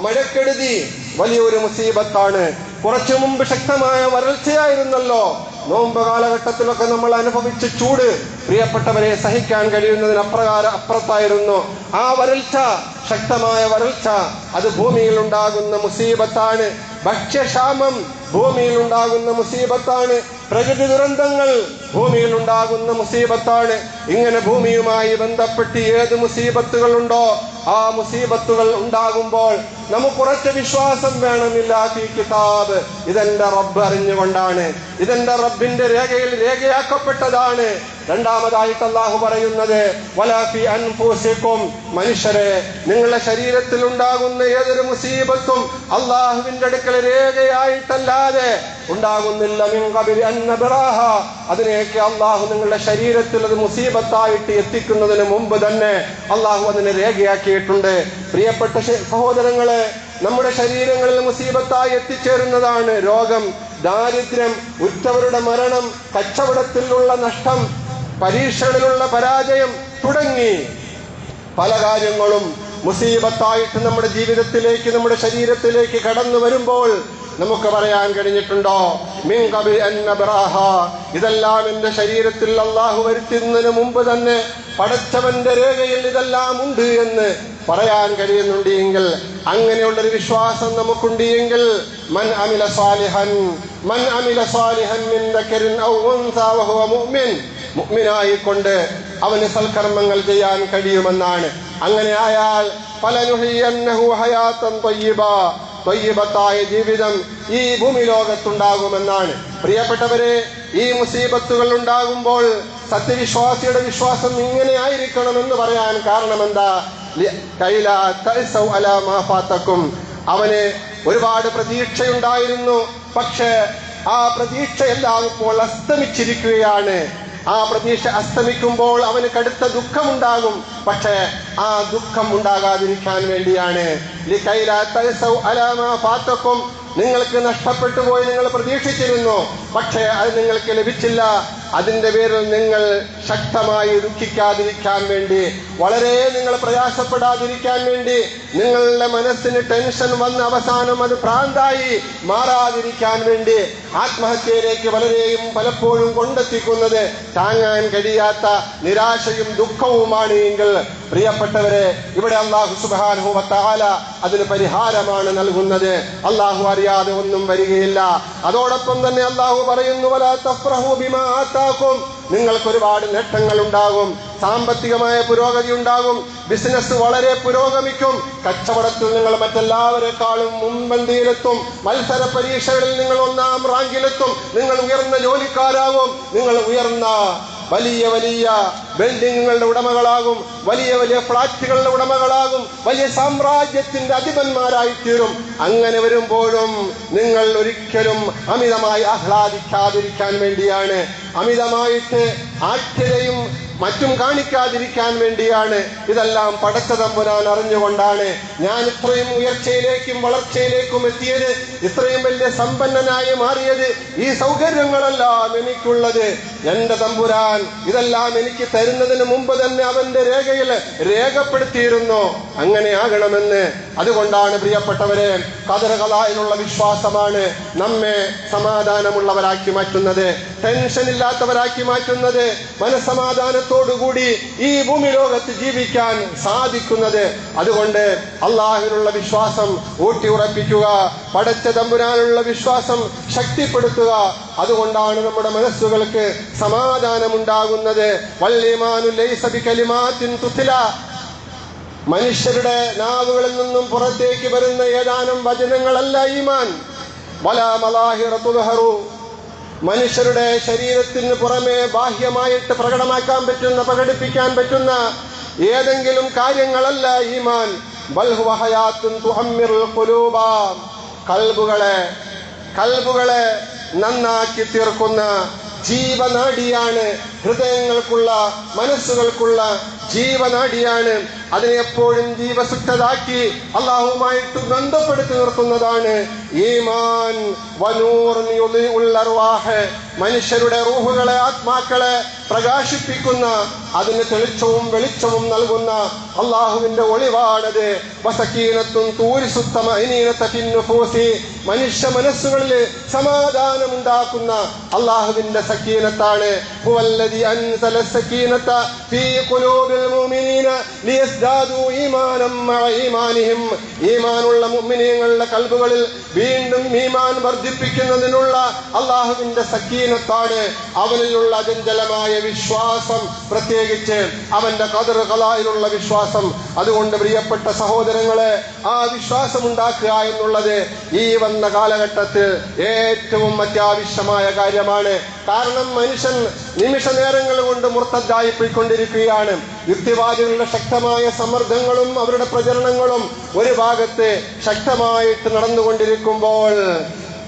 മഴക്കെടുതി വലിയൊരു മുസീബത്താണ്. കുറച്ചു മുമ്പ് ശക്തമായ വരൾച്ചയായിരുന്നല്ലോ. നോമ്പ് കാലഘട്ടത്തിലൊക്കെ നമ്മൾ അനുഭവിച്ച ചൂട് പ്രിയപ്പെട്ടവരെ സഹിക്കാൻ കഴിയുന്നതിന് അപ്പുറത്തായിരുന്നു. ആ വരൾച്ച, ശക്തമായ വരൾച്ച, അത് ഭൂമിയിൽ ഉണ്ടാകുന്ന മുസീബത്താണ്. ഭക്ഷ്യക്ഷാമം ഭൂമിയിൽ ഉണ്ടാകുന്ന മുസീബത്താണ്. പ്രകൃതി ദുരന്തങ്ങൾ ഭൂമിയിൽ ഉണ്ടാകുന്ന മുസീബത്താണ്. ഇങ്ങനെ ഭൂമിയുമായി ബന്ധപ്പെട്ട് ഏത് മുസീബത്തുകളുണ്ടോ ആ മുസീബത്തുകൾ ഉണ്ടാകുമ്പോൾ നമുക്കുറച്ച വിശ്വാസം വേണമില്ല. ഫീ കിതാബ്, ഇതെന്റെ റബ്ബ് അറിഞ്ഞുകൊണ്ടാണ്, ഇതെന്റെ റബ്ബിന്റെ രേഖയിൽ രേഖയാക്കപ്പെട്ടതാണ്. രണ്ടാമതായിട്ട് അല്ലാഹു പറയുന്നത്, വലാ ഫീ അൻഫുസികും, മനുഷ്യരെ നിങ്ങളുടെ ശരീരത്തിൽ ഉണ്ടാകുന്ന ഏതൊരു മുസീബത്തും അല്ലാഹുവിന്റെ അടുക്കൽ രേഖയായിട്ടല്ലാതെ ഉണ്ടാകുന്നില്ല. മിൻ ഖബ്ലി അൻ നബ്റാഹാ, അതിനെയൊക്കെ അല്ലാഹു നിങ്ങളുടെ ശരീരത്തിൽ അത് മുസീബത്തായിട്ട് എത്തിക്കുന്നതിന് മുമ്പ് തന്നെ അല്ലാഹു അതിനെ രേഖയാക്കിയിട്ടുണ്ട്. പ്രിയപ്പെട്ട സഹോദരങ്ങളെ, നമ്മുടെ ശരീരങ്ങളിൽ മുസീബത്തായി എത്തിച്ചേരുന്നതാണ് രോഗം, ദാരിദ്ര്യം, ഉറ്റവരുടെ മരണം, കച്ചവടത്തിലുള്ള നഷ്ടം, പരീക്ഷകളിലുള്ള പരാജയം തുടങ്ങി പല കാര്യങ്ങളും മുസീബത്തായിട്ട് നമ്മുടെ ജീവിതത്തിലേക്ക്, നമ്മുടെ ശരീരത്തിലേക്ക് കടന്നു വരുമ്പോൾ നമുക്ക് പറയാൻ കഴിഞ്ഞിട്ടുണ്ടോ? മിൻ ഖബ്ലി അൻ നബ്റാഹാ, ഇതെല്ലാം എന്റെ ശരീരത്തിൽ അല്ലാഹു വരുത്തുന്നതിന് മുമ്പ് തന്നെ പടച്ചവന്റെ രേഖയിൽ ഇതെല്ലാം ഉണ്ട് എന്ന് പറയാൻ കഴിയുന്നുണ്ട് എങ്കിൽ, അങ്ങനെയുള്ളൊരു വിശ്വാസം നമുക്കുണ്ട് എങ്കിൽ, മൻ അമില സാലിഹൻ മിൻ ദക്കരിൻ ഔ ഉൻസാ വഹുവ മുഅ്മിൻ, മുഅ്മിനായിക്കൊണ്ട് അവന് സൽക്കർമ്മങ്ങൾ ചെയ്യാൻ കഴിയുമെന്നാണ്. അങ്ങനെ ആയാൽ ഫലനുഹിയന്നഹു ഹയാത്തൻ ത്വയ്യിബാ, ത്വയ്യിബത്തായ ജീവിതം ഈ ഭൂമി ലോകത്തുണ്ടാകുമെന്നാണ്. പ്രിയപ്പെട്ടവരെ, ഈ മുസീബത്തുകൾ ഉണ്ടാകുമ്പോൾ സത്യവിശ്വാസിയുടെ വിശ്വാസം ഇങ്ങനെ ആയിരിക്കണമെന്ന് പറയാൻ കാരണം എന്താ? കൈലാ തഅസൗ അലാ മാ ഫാതകും, അവന് ഒരുപാട് പ്രതീക്ഷയുണ്ടായിരുന്നു. പക്ഷേ ആ പ്രതീക്ഷയെല്ലാം ഇപ്പോൾ അസ്തമിച്ചിരിക്കുകയാണ്. ആ പ്രതീക്ഷ അസ്തമിക്കുമ്പോൾ അവന് കടുത്ത ദുഃഖമുണ്ടാകും. പക്ഷേ ആ ദുഃഖം ഉണ്ടാകാതിരിക്കാൻ വേണ്ടിയാണ് ലികൈലാ തഅസൗ അലാ മാ ഫാതകും, നിങ്ങൾക്ക് നഷ്ടപ്പെട്ടു പോയി, നിങ്ങൾ പ്രതീക്ഷിച്ചിരുന്നു പക്ഷേ അത് നിങ്ങൾക്ക് ലഭിച്ചില്ല. അതിന്റെ പേരിൽ നിങ്ങൾ ശക്തമായി ദുഃഖിക്കാതിരിക്കാൻ വേണ്ടി, വളരെ നിങ്ങൾ പ്രയാസപ്പെടാതിരിക്കാൻ വേണ്ടി, നിങ്ങളുടെ മനസ്സിന് ടെൻഷൻ വന്ന് അവസാനം അത് ഭ്രാന്തായി മാറാതിരിക്കാൻ വേണ്ടി ആത്മഹത്യയിലേക്ക് പലപ്പോഴും കൊണ്ടെത്തിക്കുന്നത് താങ്ങാൻ കഴിയാത്ത നിരാശയും ദുഃഖവുമാണ് എങ്കിൽ പ്രിയപ്പെട്ടവരെ, ഇവിടെ അല്ലാഹു സുബ്ഹാനഹു വ തആല അതിന് പരിഹാരമാണ് നൽകുന്നത്. അല്ലാഹു അറിയാതെ ഒന്നും വരികയില്ല. അതോടൊപ്പം തന്നെ അല്ലാഹു പറയുന്നു, വലാ തഫ്റഹു ബിമാ ആതാകും, നിങ്ങൾക്ക് ഒരുപാട് നേട്ടങ്ങൾ ഉണ്ടാകും, സാമ്പത്തികമായ പുരോഗതി ഉണ്ടാകും, ബിസിനസ് വളരെ പുരോഗമിക്കും, കച്ചവടത്തിൽ നിങ്ങൾ മറ്റെല്ലാവരെക്കാളും മുൻപന്തിയിലെത്തും, മത്സര പരീക്ഷകളിൽ നിങ്ങൾ 1-ാം റാങ്കിലെത്തും, നിങ്ങൾ ഉയർന്ന ജോലിക്കാരാകും, നിങ്ങൾ ഉയർന്ന വലിയ വലിയ ബിൽഡിങ്ങുകളുടെ ഉടമകളാകും, വലിയ വലിയ ഫ്ളാറ്റുകളുടെ ഉടമകളാകും, വലിയ സാമ്രാജ്യത്തിന്റെ അധിപന്മാരായി തീരും. അങ്ങനെ വരുമ്പോഴും നിങ്ങൾ ഒരിക്കലും അമിതമായി ആഹ്ലാദിക്കാതിരിക്കാൻ വേണ്ടിയാണ്, അമിതമായിട്ട് ആഠ്യതയും മറ്റും കാണിക്കാതിരിക്കാൻ വേണ്ടിയാണ്. ഇതെല്ലാം പടച്ച തമ്പുരാൻ അറിഞ്ഞുകൊണ്ടാണ് ഞാൻ ഇത്രയും ഉയർച്ചയിലേക്കും വളർച്ചയിലേക്കും എത്തിയത്, ഇത്രയും വലിയ സമ്പന്നനായി മാറിയത്. ഈ സൗകര്യങ്ങളെല്ലാം എനിക്കുള്ളത് എന്റെ തമ്പുരാൻ ഇതെല്ലാം എനിക്ക് തരുന്നതിന് മുമ്പ് തന്നെ അവന്റെ രേഖയിൽ രേഖപ്പെടുത്തിയിരുന്നു. അങ്ങനെ ആകണമെന്ന്. അതുകൊണ്ടാണ് പ്രിയപ്പെട്ടവരെ, ഖദർ ഖലായിലുള്ള വിശ്വാസമാണ് നമ്മെ സമാധാനമുള്ളവരാക്കി മാറ്റുന്നത്, ടെൻഷൻ ഇല്ലാത്തവരാക്കി മാറ്റുന്നത്, മനസ്സമാധാനത്തോടുകൂടി ഈ ഭൂമി ലോകത്ത് ജീവിക്കാൻ സാധിക്കുന്നത്. അതുകൊണ്ട് അള്ളാഹുവിനുള്ള വിശ്വാസം ഊട്ടിയുറപ്പിക്കുക, പടച്ച തമ്പുരാനുള്ള വിശ്വാസം ശക്തിപ്പെടുത്തുക. അതുകൊണ്ടാണ് നമ്മുടെ മനസ്സുകൾക്ക് സമാധാനമുണ്ടാകുന്നത്. വൽഈമാനു ലൈസ ബികലിമാത്തിൻ തുത്ല, മനുഷ്യരുടെ നാവുകളിൽ നിന്നും പുറത്തേക്ക് വരുന്ന ഏതാനും വചനങ്ങളല്ല ഈമാൻ. വലാ മലാഹിറ തുദ്ഹറു, മനുഷ്യരുടെ ശരീരത്തിന് പുറമെ ബാഹ്യമായിട്ട് പ്രകടിപ്പിക്കാൻ പറ്റുന്ന ഏതെങ്കിലും കാര്യങ്ങളല്ല ഈമാൻ. ബൽ ഹുവ ഹയാത്തുൻ തുഅമ്മിറുൽ ഖുലൂബ, കൽബുകളെ നന്നാക്കി തീർക്കുന്ന ജീവനാഡിയാണ്, ഹൃദയങ്ങൾക്കുള്ള മനസ്സുകൾക്കുള്ള ജീവനാഡിയാണ്. അതിനെ എപ്പോഴും ജീവസുറ്റതാക്കി അള്ളാഹുമായിട്ട് ബന്ധപ്പെടുത്തി നിർത്തുന്നതാണ് ഈമാൻ. വനൂറുൻ യുളിഉൽ അർവാഹ്, മനുഷ്യരുടെ റൂഹുകളെ, ആത്മാക്കളെ പ്രകാശിപ്പിക്കുന്ന, അതിന് തെളിച്ചവും വെളിച്ചവും നൽകുന്ന അള്ളാഹുവിന്റെ ഒളിവാണത്. വസകീനത്തുൻ തൂരിസു തമഅനീനത ഫിൻ നുഫൂസി, മനുഷ്യ മനസ്സുകളിൽ സമാധാനമുണ്ടാക്കുന്ന അള്ളാഹുവിന്റെ സക്കീനത്താണ്. ഹുവല്ലദി അൻസല സക്കീനത ഫീ ഖുലൂബിൽ മുഅ്മിനീന ലിയസ്ദാദു ഈമാനം മഅ ഈമാനിഹിം, ഈമാനുള്ള മുഅ്മിനീങ്ങളുടെ കൽബുകളിൽ വീണ്ടും ഈമാൻ വർദ്ധിപ്പിക്കുന്നതിനുള്ള അള്ളാഹുവിന്റെ സക്കീനത്താണ്, അവനിലുള്ള അചഞ്ചലമായ വിശ്വാസം, പ്രത്യേകിച്ച് അവന്റെ ഖദർ ഖലായിലുള്ള വിശ്വാസം. അതുകൊണ്ട് പ്രിയപ്പെട്ട സഹോദരങ്ങളെ, ആ വിശ്വാസം ഉണ്ടാക്കുക എന്നുള്ളത് ഈ വന്ന കാലഘട്ടത്തിൽ ഏറ്റവും അത്യാവശ്യമായ കാര്യമാണ്. കാരണം മനുഷ്യൻ നിമിഷ നേരങ്ങൾ കൊണ്ട് മുർത്തദ്ദായി പോയിക്കൊണ്ടിരിക്കുകയാണ്. യുക്തിവാദികളുടെ ശക്തമായ സമ്മർദ്ദങ്ങളും അവരുടെ പ്രചരണങ്ങളും ഒരു ഭാഗത്ത് ശക്തമായിട്ട് നടന്നുകൊണ്ടിരിക്കുമ്പോൾ,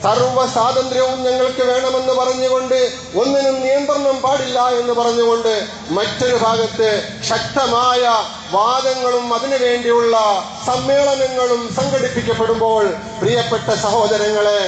സർവ്വ സ്വാതന്ത്ര്യവും ഞങ്ങൾക്ക് വേണമെന്ന് പറഞ്ഞുകൊണ്ട്, ഒന്നിനും നിയന്ത്രണം പാടില്ല എന്ന് പറഞ്ഞുകൊണ്ട് മറ്റൊരു ഭാഗത്ത് ശക്തമായ വാദങ്ങളും അതിനുവേണ്ടിയുള്ള സമ്മേളനങ്ങളും സംഘടിപ്പിക്കപ്പെടുമ്പോൾ, പ്രിയപ്പെട്ട സഹോദരങ്ങളെ,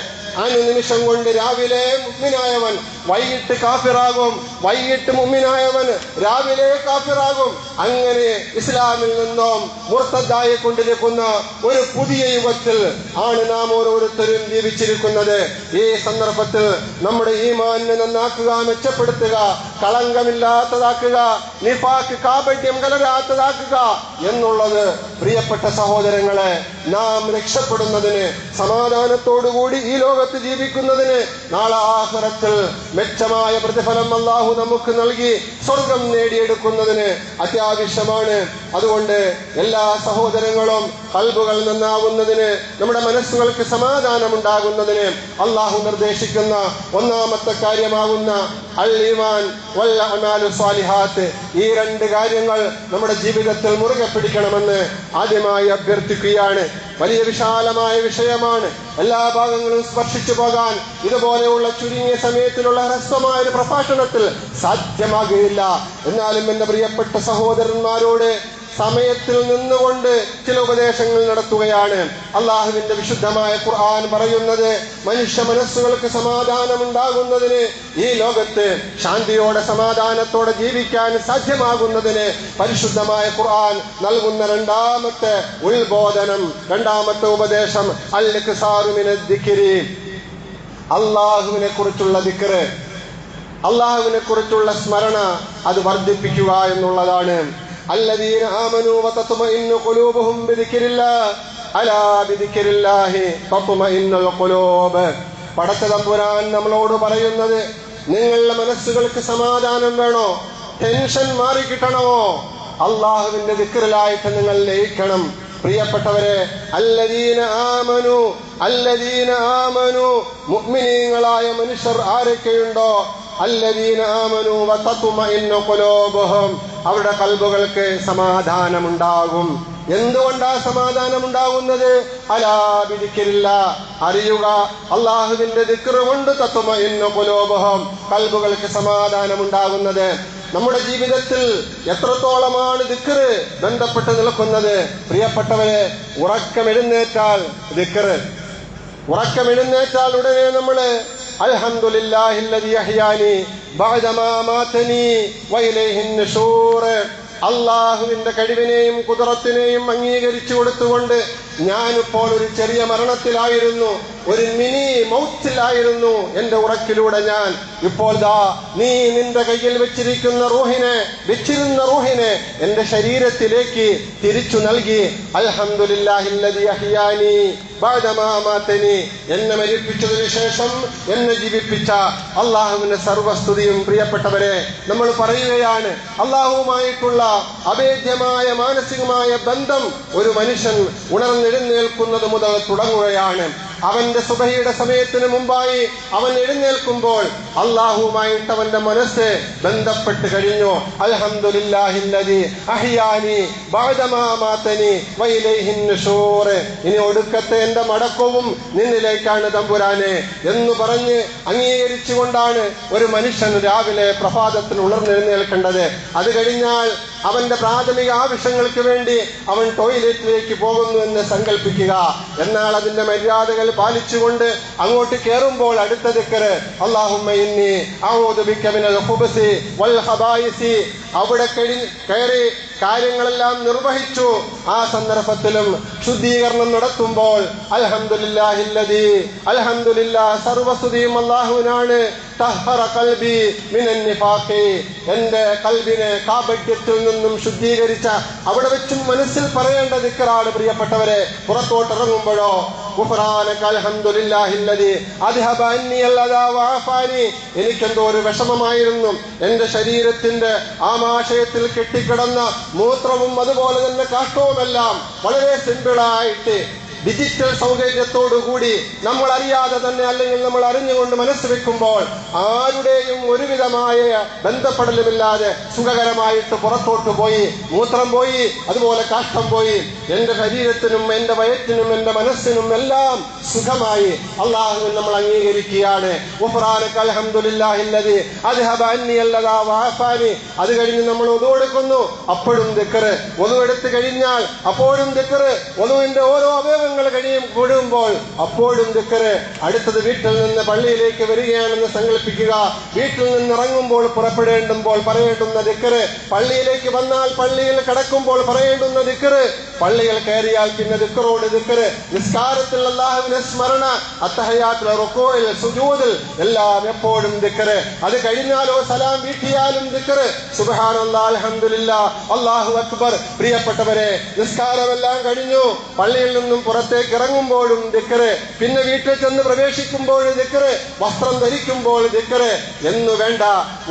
അനുനിമിഷം കൊണ്ട് രാവിലെ മുഅ്മിനായവൻ വൈകിട്ട് കാഫിറാകും, വൈകിട്ട് മുഅ്മിനായവൻ രാവിലെ കാഫിറാകും. അങ്ങനെ ഇസ്ലാമിൽ നിന്നും മുർത്തദ്ദായി കൊണ്ടിരിക്കുന്ന ഒരു പുതിയ യുഗത്തിൽ ആണ് നാം ഓരോരുത്തരും ജീവിച്ചിരിക്കുന്നത്. ഈ സന്ദർഭത്തിൽ നമ്മുടെ ഈമാനിനെ നന്നാക്കുക, മെച്ചപ്പെടുത്തുക, കളങ്കമില്ലാത്തതാക്കുക, നിഫാഖ് കാപട്യം കലരാത്തതാക്കുക എന്നുള്ളത് പ്രിയപ്പെട്ട സഹോദരങ്ങളെ, നാം രക്ഷപ്പെടുന്നതിന്, സമാധാനത്തോടുകൂടി ഈ ലോകത്ത് ജീവിക്കുന്നതിന്, നാളെ ആഖിറത്തിൽ മെച്ചമായ പ്രതിഫലം അല്ലാഹു നമുക്ക് നൽകി സ്വർഗം നേടിയെടുക്കുന്നതിന് അത്യാവശ്യമാണ്. അതുകൊണ്ട് എല്ലാ സഹോദരങ്ങളും ഖൽബുകൾ നന്നാവുന്നതിന്, നമ്മുടെ മനസ്സുകൾക്ക് സമാധാനമുണ്ടാകുന്നതിന് അല്ലാഹു നിർദ്ദേശിക്കുന്ന ഒന്നാമത്തെ കാര്യമാകുന്ന അൽ ഈമാൻ വൽ അഅ്മാലു സ്വാലിഹാത്ത്, ഈ രണ്ട് കാര്യങ്ങൾ നമ്മുടെ ജീവിതത്തിൽ മുറുകെ പിടിക്കണമെന്ന് ആദ്യമായി അഭ്യർത്ഥിക്കുകയാണ്. വലിയ വിശാലമായ വിഷയമാണ്. എല്ലാ ഭാഗങ്ങളും സ്പർശിച്ചു പോകാൻ ഇതുപോലെയുള്ള ചുരുങ്ങിയ സമയത്തിലുള്ള ഹ്രസ്വമായ ഒരു പ്രഭാഷണത്തിൽ സാധ്യമാകുകയില്ല. എന്നാലും എന്റെ പ്രിയപ്പെട്ട സഹോദരന്മാരോട് സമയത്തിൽ നിന്നുകൊണ്ട് ചില ഉപദേശങ്ങൾ നടത്തുകയാണ്. അള്ളാഹുവിന്റെ വിശുദ്ധമായ ഖുർആൻ പറയുന്നത് മനുഷ്യ മനസ്സുകൾക്ക് സമാധാനം ഉണ്ടാകുന്നതിന്, ഈ ലോകത്ത് ശാന്തിയോടെ സമാധാനത്തോടെ ജീവിക്കാൻ സാധ്യമാകുന്നതിന് പരിശുദ്ധമായ ഖുർആൻ നൽകുന്ന രണ്ടാമത്തെ ഉത്ബോധനം, രണ്ടാമത്തെ ഉപദേശം അൽ-ഇക്സാറു മിനദ് ദിക്രി, അള്ളാഹുവിനെ കുറിച്ചുള്ള ദിക്റ്, അള്ളാഹുവിനെ കുറിച്ചുള്ള സ്മരണ അത് വർദ്ധിപ്പിക്കുക എന്നുള്ളതാണ്. അല്ലദീന ആമനൂ വതത്മഇന്നു ഖുലൂബുഹും ബിദിക്രില്ലാഹ് അലാ ബിദിക്രില്ലാഹി തത്മഇന്നുൽ ഖുലൂബ്. പടച്ച തമ്പുരാൻ നമ്മളോട് പറയുന്നത്, നിങ്ങളുടെ മനസ്സുകൾക്ക് സമാധാനം വേണോ, ടെൻഷൻ മാറിക്കിട്ടണോ, അള്ളാഹുവിന്റെ ദിക്റിലായിട്ട് നിങ്ങൾ ലയിക്കണം. പ്രിയപ്പെട്ടവരെ, അല്ലദീന ആമനു, അല്ലദീന ആമനു, മുഅ്മിനീങ്ങളായ മനുഷ്യർ ആരൊക്കെയുണ്ടോ, അല്ലദീന ആമനു വതത്മഇന്നു ഖുലൂബുഹും, അവരുടെ കൽബുകൾക്ക് സമാധാനമുണ്ടാകും. എന്തുകൊണ്ടാ സമാധാനം ഉണ്ടാകുന്നത്? അലാ ബിദിക്രില്ലാഹ്, അറിയുക, അള്ളാഹുവിന്റെ ദിക്റ് കൊണ്ട് തത്മഇന്നു ഖുലൂബുഹും, കൽബുകൾക്ക് സമാധാനം ഉണ്ടാകുന്നത്. നമ്മുടെ ജീവിതത്തിൽ എത്രത്തോളമാണ് ദിക്റ് ബന്ധപ്പെട്ട് നിൽക്കുന്നത്? പ്രിയപ്പെട്ടവരെ, ഉറക്കമെഴുന്നേറ്റാൽ ദിക്റ്, ഉറക്കമെഴുന്നേറ്റാൽ ഉടനെ നമ്മള് അൽഹംദുലില്ലാഹില്ലദീ അഹ്യാനി ബഅദമാ മാതനി വഇലൈഹിൻ നുശൂർ, അള്ളാഹുവിന്റെ കഴിവിനെയും കുദറത്തിനെയും അംഗീകരിച്ചു കൊടുത്തുകൊണ്ട്, ഞാനിപ്പോൾ ഒരു ചെറിയ മരണത്തിലായിരുന്നു, ഒരു മിനി മൗത്തിലായിരുന്നു എന്റെ ഉറക്കിലൂടെ ഞാൻ, ഇപ്പോൾ ദാ നീ നിന്റെ കയ്യിൽ വെച്ചിരിക്കുന്ന റൂഹിനെ എന്റെ ശരീരത്തിലേക്ക് തിരിച്ചു നൽകി. അൽഹംദുലില്ലാഹില്ലദീ അഹ്യാനി ബഅദമാ മാതനി, എന്നെ മരിപ്പിച്ചതിനു ശേഷം എന്നെ ജീവിപ്പിച്ച അള്ളാഹുവിന്റെ സർവസ്തുതിയും. പ്രിയപ്പെട്ടവരെ, നമ്മൾ പറയുകയാണ്, അള്ളാഹുവുമായിട്ടുള്ള അഭേദ്യമായ മാനസികമായ ബന്ധം ഒരു മനുഷ്യൻ ഉണർന്നെഴുന്നേൽക്കുന്നത് മുതൽ തുടങ്ങുകയാണ്. അവന്റെ സുബഹിയുടെ സമയത്തിന് മുമ്പായി അവൻ എഴുന്നേൽക്കുമ്പോൾ അള്ളാഹുവുമായിട്ട് അവന്റെ മനസ്സ് ബന്ധപ്പെട്ട് കഴിഞ്ഞു. അൽഹംദുലില്ലാഹില്ലദീ അഹ്യാനി ബഅദമാ മാതനി വഇലൈഹിൻ നുശൂർ, ഇനി ഒടുക്കത്തെ എന്റെ മടക്കവും നിന്നിലേക്കാണ് തമ്പുരാനെ എന്ന് പറഞ്ഞ് അംഗീകരിച്ചുകൊണ്ടാണ് ഒരു മനുഷ്യൻ രാവിലെ പ്രഭാതത്തിൽ ഉണർന്നെഴുന്നേൽക്കേണ്ടത്. അത് കഴിഞ്ഞാൽ അവന്റെ പ്രാഥമിക ആവശ്യങ്ങൾക്ക് വേണ്ടി അവൻ ടോയ്ലറ്റിലേക്ക് പോകുന്നു എന്ന് സങ്കല്പിക്കുക. എന്നാൽ അതിന്റെ മര്യാദകൾ പാലിച്ചുകൊണ്ട് അങ്ങോട്ട് കയറുമ്പോൾ അടുത്ത ദിക്റ് അല്ലാഹുമ്മ ഇന്നി അഊദു ബിക മിനൽ ഖുബ്സി വൽ ഖബായിസി, അവിടെ കയറി കാര്യങ്ങളെല്ലാം നിർവഹിച്ചു. ആ സന്ദർഭത്തിലും ശുദ്ധീകരണം നടത്തുമ്പോൾ അൽഹംദുലില്ലാഹില്ലദീ, അൽഹംദുലില്ലാഹ്, സർവസ്തുതിയും അല്ലാഹുവിനാണ്, തഹറ ഖൽബി മിനൻ നിഫാഖി, എന്റെ കൽബിനെ കാപട്യത്തിൽ നിന്നും ശുദ്ധീകരിച്ച, അവിടെ വെച്ചും മനസ്സിൽ പറയേണ്ട ദിക്റാണ്. പ്രിയപ്പെട്ടവരെ, പുറത്തോട്ടിറങ്ങുമ്പോഴോ ഗുഫ്രാനക അൽഹംദുലില്ലാഹില്ലദീ അദ്ഹബ അന്നി അൽഅദാ വഅഫാനി, എനിക്കെന്തോ ഒരു വിഷമമായിരുന്നു, എന്റെ ശരീരത്തിന്റെ ആമാശയത്തിൽ കെട്ടിക്കിടന്ന മൂത്രവും അതുപോലെ തന്നെ കാഷ്ടവുമെല്ലാം വളരെ സിമ്പിളായിട്ട് ഡിജിറ്റൽ സൗകര്യത്തോടുകൂടി നമ്മൾ അറിയാതെ തന്നെ അല്ലെങ്കിൽ നമ്മൾ അറിഞ്ഞുകൊണ്ട് മനസ്സ് വെക്കുമ്പോൾ ആരുടെയും ഒരുവിധമായ ബന്ധപ്പെടലുമില്ലാതെ സുഖകരമായിട്ട് പുറത്തോട്ട് പോയി, മൂത്രം പോയി, അതുപോലെ കാഷ്ടം പോയി, എന്റെ ശരീരത്തിനും എന്റെ വയറ്റിനും എന്റെ മനസ്സിനും എല്ലാം സുഖമായി അള്ളാഹു നമ്മൾ അംഗീകരിക്കുകയാണ്. അൽഹംദുലില്ലാഹില്ലദീ അദ്ഹബ അന്നി അൽഅദാ വഅഫാനി. അത് കഴിഞ്ഞ് നമ്മൾ ഒതു എടുക്കുന്നു, അപ്പോഴും ദിക്റ്. ഒതു എടുത്തു കഴിഞ്ഞാൽ അപ്പോഴും ദിക്റ്. ഒതുവിന്റെ ഓരോ അവയവങ്ങൾ കഴിയുമ്പോൾ അപ്പോഴും ദിക്റ്. അടുത്തത് വീട്ടിൽ നിന്ന് പള്ളിയിലേക്ക് വരികയാണെന്ന് സങ്കല്പിക്കുക. വീട്ടിൽ നിന്ന് ഇറങ്ങുമ്പോൾ പുറപ്പെടേണ്ടുമ്പോൾ പറയേണ്ടുന്ന ദിക്റ്, പള്ളിയിലേക്ക് വന്നാൽ പള്ളിയിൽ കിടക്കുമ്പോൾ പറയേണ്ടുന്ന ദിക്റ്, പള്ളിയിൽ കയറിയാൽ പിന്നെ ദിക്റോട് ദിക്റ്, നിസ്കാരത്തിൽ അല്ലാഹുവിനെ സ്മരണ, അത്തഹയ്യാത്തിൽ, റുകൂഇൽ, സുജൂദിൽ എല്ലാം എപ്പോഴും ദിക്റ്. അത് കഴിഞ്ഞാലോ സലാം വീട്ടിയാലും ദിക്റ്, സുബ്ഹാനല്ലാഹ്, അൽഹംദുലില്ലാഹ്, അല്ലാഹു അക്ബർ. പ്രിയപ്പെട്ടവരെ, നിസ്കാരമെല്ലാം കഴിഞ്ഞു, പള്ളിയിൽ നിന്നും പുറത്തേക്ക് ഇറങ്ങുമ്പോഴും ദിക്റ്, പിന്നെ വീട്ടിൽ ചെന്ന് പ്രവേശിക്കുമ്പോൾ ദിക്റ്, വസ്ത്രം ധരിക്കുമ്പോൾ ദിക്റ് എന്നു വേണ്ട,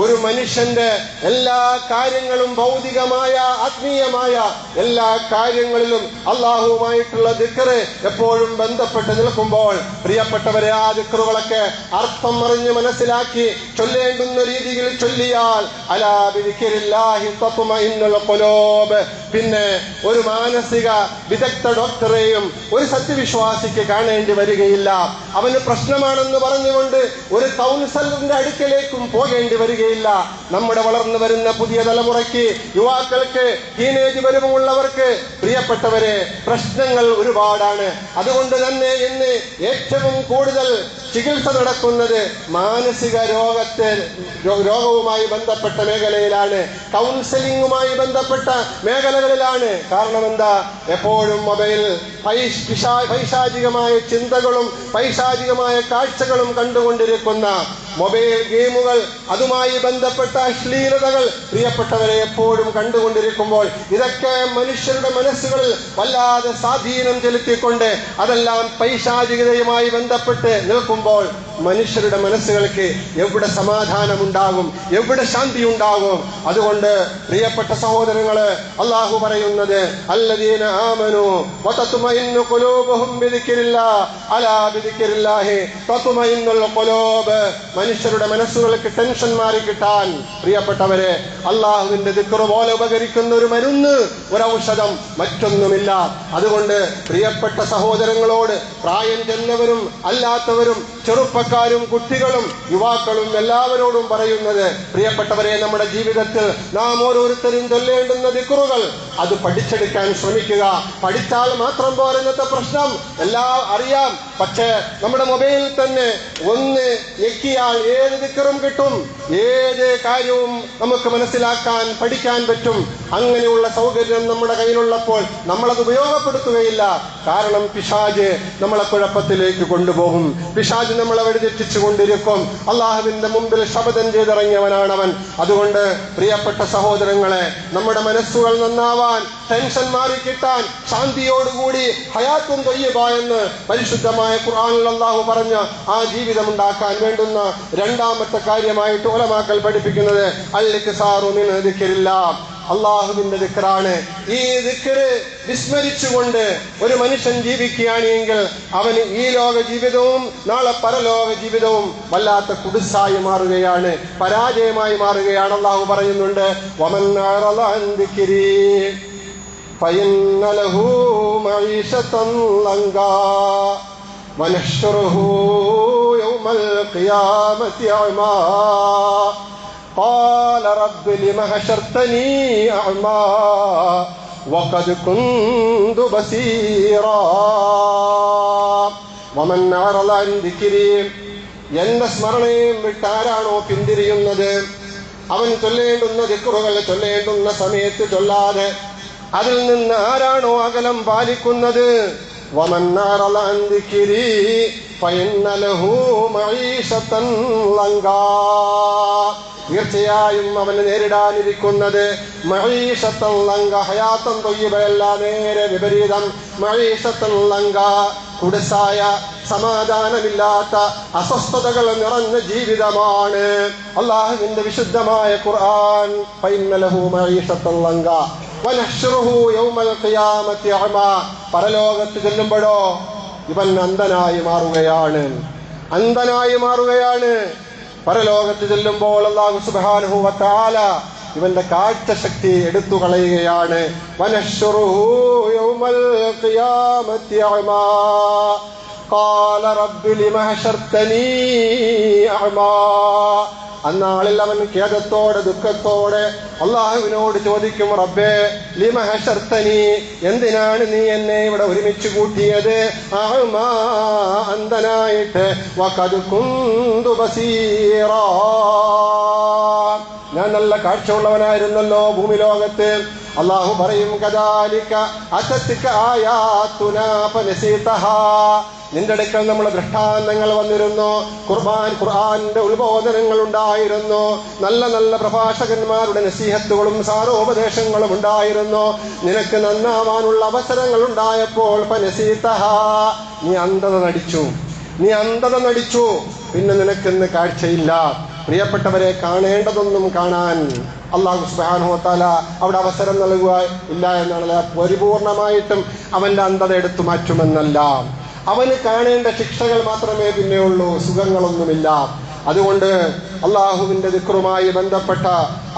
ഒരു മനുഷ്യന്റെ എല്ലാ കാര്യങ്ങളും ഭൗതികമായ ആത്മീയമായ എല്ലാ കാര്യങ്ങളിലും അള്ളാഹുവുമായിട്ടുള്ള ദിക്റ് എപ്പോഴും ബന്ധപ്പെട്ട് നിൽക്കുമ്പോൾ, പ്രിയപ്പെട്ടവരെ, ആ ദിക്റുകളൊക്കെ അർത്ഥം അറിഞ്ഞ് മനസ്സിലാക്കി ചൊല്ലേണ്ടുന്ന രീതിയിൽ ചൊല്ലിയാൽ അലാ ബിദിക്രില്ലാഹി തത്മഇന്നുൽ ഖുലൂബ്. പിന്നെ ഒരു മാനസിക വിദഗ്ധ ഡോക്ടറെയും ഒരു സത്യവിശ്വാസിക്ക് കാണേണ്ടി വരികയില്ല. അവന് പ്രശ്നമാണെന്ന് പറഞ്ഞുകൊണ്ട് ഒരു കൗൺസിലറിന്റെ അടുക്കലേക്കും പോകേണ്ടി വരികയില്ല. നമ്മുടെ വളർന്നു വരുന്ന പുതിയ തലമുറയ്ക്ക്, യുവാക്കൾക്ക്, ടീനേജ് പരുവമുള്ളവർക്ക്, പ്രിയപ്പെട്ടവരെ, പ്രശ്നങ്ങൾ ഒരുപാടാണ്. അതുകൊണ്ട് തന്നെ ഇന്ന് ഏറ്റവും കൂടുതൽ ചികിത്സ നടക്കുന്നത് മാനസിക രോഗവുമായി ബന്ധപ്പെട്ട മേഖലയിലാണ്, കൗൺസിലിംഗുമായി ബന്ധപ്പെട്ട മേഖലകളിലാണ്. കാരണം എന്താ? എപ്പോഴും മൊബൈൽ, പൈശാചികമായ ചിന്തകളും പൈശാചികമായ കാഴ്ചകളും കണ്ടുകൊണ്ടിരിക്കുന്ന മൊബൈൽ ഗെയിമുകൾ, അതുമായി ബന്ധപ്പെട്ട അശ്ലീലതകൾ പ്രിയപ്പെട്ടവരെ എപ്പോഴും കണ്ടുകൊണ്ടിരിക്കുമ്പോൾ ഇതൊക്കെ മനുഷ്യരുടെ മനസ്സുകളിൽ വല്ലാതെ സ്വാധീനം ചെലുത്തിക്കൊണ്ട് അതെല്ലാം പൈശാചികതയുമായി ബന്ധപ്പെട്ട് നിൽക്കുമ്പോൾ മനുഷ്യരുടെ മനസ്സുകൾക്ക് എവിടെ സമാധാനമുണ്ടാകും, എവിടെ ശാന്തി ഉണ്ടാകും? അതുകൊണ്ട് പ്രിയപ്പെട്ട സഹോദരങ്ങള്, അല്ലാഹു പറയുന്നത് അല്ലദീന ആമനു വതത്മഇന്നു ഖുലൂബുഹും ബിദിക്രില്ലാഹ് അലാ ബിദിക്രില്ലാഹി തത്മഇന്നുൽ ഖുലൂബ്. മനുഷ്യരുടെ മനസ്സുകൾക്ക് ടെൻഷൻ മാറി കിട്ടാൻ പ്രിയപ്പെട്ടവരെ അള്ളാഹുവിന്റെ ദിക്ർ പോലെ ഉപകരിക്കുന്ന ഒരു മരുന്ന്, ഒരു ഔഷധം മറ്റൊന്നുമില്ല. അതുകൊണ്ട് പ്രിയപ്പെട്ട സഹോദരങ്ങളോട്, പ്രായം ചെന്നവരും അല്ലാത്തവരും, ചെറുപ്പക്കാരും കുട്ടികളും യുവാക്കളും എല്ലാവരോടും പറയുന്നത്, പ്രിയപ്പെട്ടവരെ, നമ്മുടെ ജീവിതത്തിൽ നാം ഓരോരുത്തരും ചൊല്ലേണ്ടുന്ന ദിക്റുകൾ അത് പഠിച്ചെടുക്കാൻ ശ്രമിക്കുക. പഠിച്ചാൽ മാത്രം പോരുന്നത്തെ പ്രശ്നം എല്ലാം അറിയാം. പക്ഷേ നമ്മുടെ മൊബൈലിൽ തന്നെ ഒന്ന് ഞെക്കിയാൽ ഏത് ദിക്റും കിട്ടും, ഏത് കാര്യവും നമുക്ക് മനസ്സിലാക്കാൻ, പഠിക്കാൻ പറ്റും. അങ്ങനെയുള്ള സൗകര്യം നമ്മുടെ കയ്യിലുള്ളപ്പോൾ നമ്മളത് ഉപയോഗപ്പെടുത്തുകയില്ല. കാരണം പിശാച് നമ്മളെ കുഴപ്പത്തിലേക്ക് കൊണ്ടുപോകും, പിശാച് നമ്മളെ വഴിതെറ്റിച്ചു കൊണ്ടിരിക്കും. അള്ളാഹുവിന്റെ മുമ്പിൽ ശപഥം ചെയ്തിറങ്ങിയവനാണവൻ. അതുകൊണ്ട് പ്രിയപ്പെട്ട സഹോദരങ്ങളെ, നമ്മുടെ മനസ്സുകൾ നന്നാവാൻ, ടെൻഷൻ മാറിക്കിട്ടാൻ, ശാന്തിയോടുകൂടി ഹയാത്തുൻ ത്വയ്യിബ എന്ന് പരിശുദ്ധമായ ഖുർആനിൽ അല്ലാഹു പറഞ്ഞ ആ ജീവിതം ഉണ്ടാക്കാൻ വേണ്ടുന്ന രണ്ടാമത്തെ കാര്യമായിട്ട് ഉലമാക്കൾ പഠിപ്പിക്കുന്നത് അൽ-ഇക്സാറു മിൻ ദിക്രില്ലാഹ്, അള്ളാഹുവിന്റെ ദിക്റാണ്. ഈ ദിക്ർ വിസ്മരിച്ചുകൊണ്ട് ഒരു മനുഷ്യൻ ജീവിക്കുകയാണെങ്കിൽ അവന് ഈ ലോക ജീവിതവും നാളെ പരലോക ജീവിതവും വല്ലാത്ത കുടുസായി മാറുകയാണ്, പരാജയമായി മാറുകയാണ്. അള്ളാഹു പറയുന്നുണ്ട്, വമൻ അറള അൻ ദിക്രി ഫഇന്ന ലഹു മഈശതൻ ലങ്കാ വനഹ്ശുറുഹു യൗമൽ ഖിയാമത്തി അഅമാ قال رب لم حشرتني أعمى وقد كنت بصيرا ومن أعرض عن ذكري. എന്റെ സ്മരണയും വിട്ടാരാണോ പിന്തിരിയുന്നത്, അവൻ ചൊല്ലേണ്ടുന്ന ദിക്റുകൾ ചൊല്ലേണ്ടുന്ന സമയത്ത് ചൊല്ലാതെ അതിൽ നിന്ന് ആരാണോ അകലം പാലിക്കുന്നത്, ومن أعرض عن ذكري فإن له معيشة ضنكا, തീർച്ചയായും അവന് നേരിടാനിരിക്കുന്നത് മഈശത്തൻ ലങ്ക, ഹയാത്തൻ ത്വയ്യിബയല്ല, നേരെ വിപരീതം. മഈശത്തൻ ലങ്ക, കുടുസായ, സമാധാനമില്ലാത്ത, അസ്വസ്ഥതകൾ നിറഞ്ഞ ജീവിതമാണ്. അല്ലാഹുവിന്റെ വിശുദ്ധമായ ഖുർആൻ ഫഇന്ന ലഹു മഈശത്തൻ ലങ്ക വനഹ്ശുറുഹു യൗമൽ ഖിയാമത്തി അഅമാ, പരലോകത്ത് ചെല്ലുമ്പോഴോ ഇവൻ അന്ധനായി മാറുകയാണ്. പരലോകത്ത് ചെല്ലുമ്പോൾ അല്ലാഹു സുബ്ഹാനഹു വ തആല ഇവന്റെ കാഴ്ച ശക്തി എടുത്തു കളയുകയാണ്. വനഹ്ശുറുഹു യൗമൽ ഖിയാമത്തി അഅമാ ഖാല റബ്ബി ലിമ ഹശർതനീ അഅമാ. അന്നാളിൽ അവൻ ഖേദത്തോടെ, ദുഃഖത്തോടെ അള്ളാഹുവിനോട് ചോദിക്കും, റബ്ബേ ലിമ ഹശർതനീ, എന്തിനാണ് നീ എന്നെ ഇവിടെ ഒരുമിച്ച് കൂട്ടിയത്, അഅമാ, അന്ധനായിട്ട്, വഖദ് കുന്തു ബസീറാ, ഞാൻ നല്ല കാഴ്ചയുള്ളവനായിരുന്നല്ലോ ഭൂമി ലോകത്ത്. അള്ളാഹു പറയും, കദാലിക അതത്ക ആയാതുനാ ഫനസീതഹാ, നിന്റെ അടുക്കൽ നമ്മുടെ ദൃഷ്ടാന്തങ്ങൾ വന്നിരുന്നു, ഖുർആന്റെ ഉത്ബോധനങ്ങൾ ഉണ്ടായിരുന്നു, നല്ല നല്ല പ്രഭാഷകന്മാരുടെ നസീഹത്തുകളും സാരോപദേശങ്ങളും ഉണ്ടായിരുന്നു. നിനക്ക് നന്നാവാനുള്ള അവസരങ്ങൾ ഉണ്ടായപ്പോൾ ഫനസീതഹാ, നീ അന്ധത നടിച്ചു, പിന്നെ നിനക്കിന്ന് കാഴ്ചയില്ല. പ്രിയപ്പെട്ടവരെ, കാണേണ്ടതൊന്നും കാണാൻ അല്ലാഹു സുബ്ഹാനഹു വ തആല അവിടെ അവസരം നൽകുക ഇല്ല എന്നാണ്. പരിപൂർണമായിട്ടും അവന്റെ അന്ധത എടുത്തു മാറ്റുമെന്നല്ല, അവന് കാണേണ്ട ശിക്ഷകൾ മാത്രമേ പിന്നെയുള്ളൂ, സുഖങ്ങളൊന്നുമില്ല. അതുകൊണ്ട് അള്ളാഹുവിന്റെ ദിക്റുമായി ബന്ധപ്പെട്ട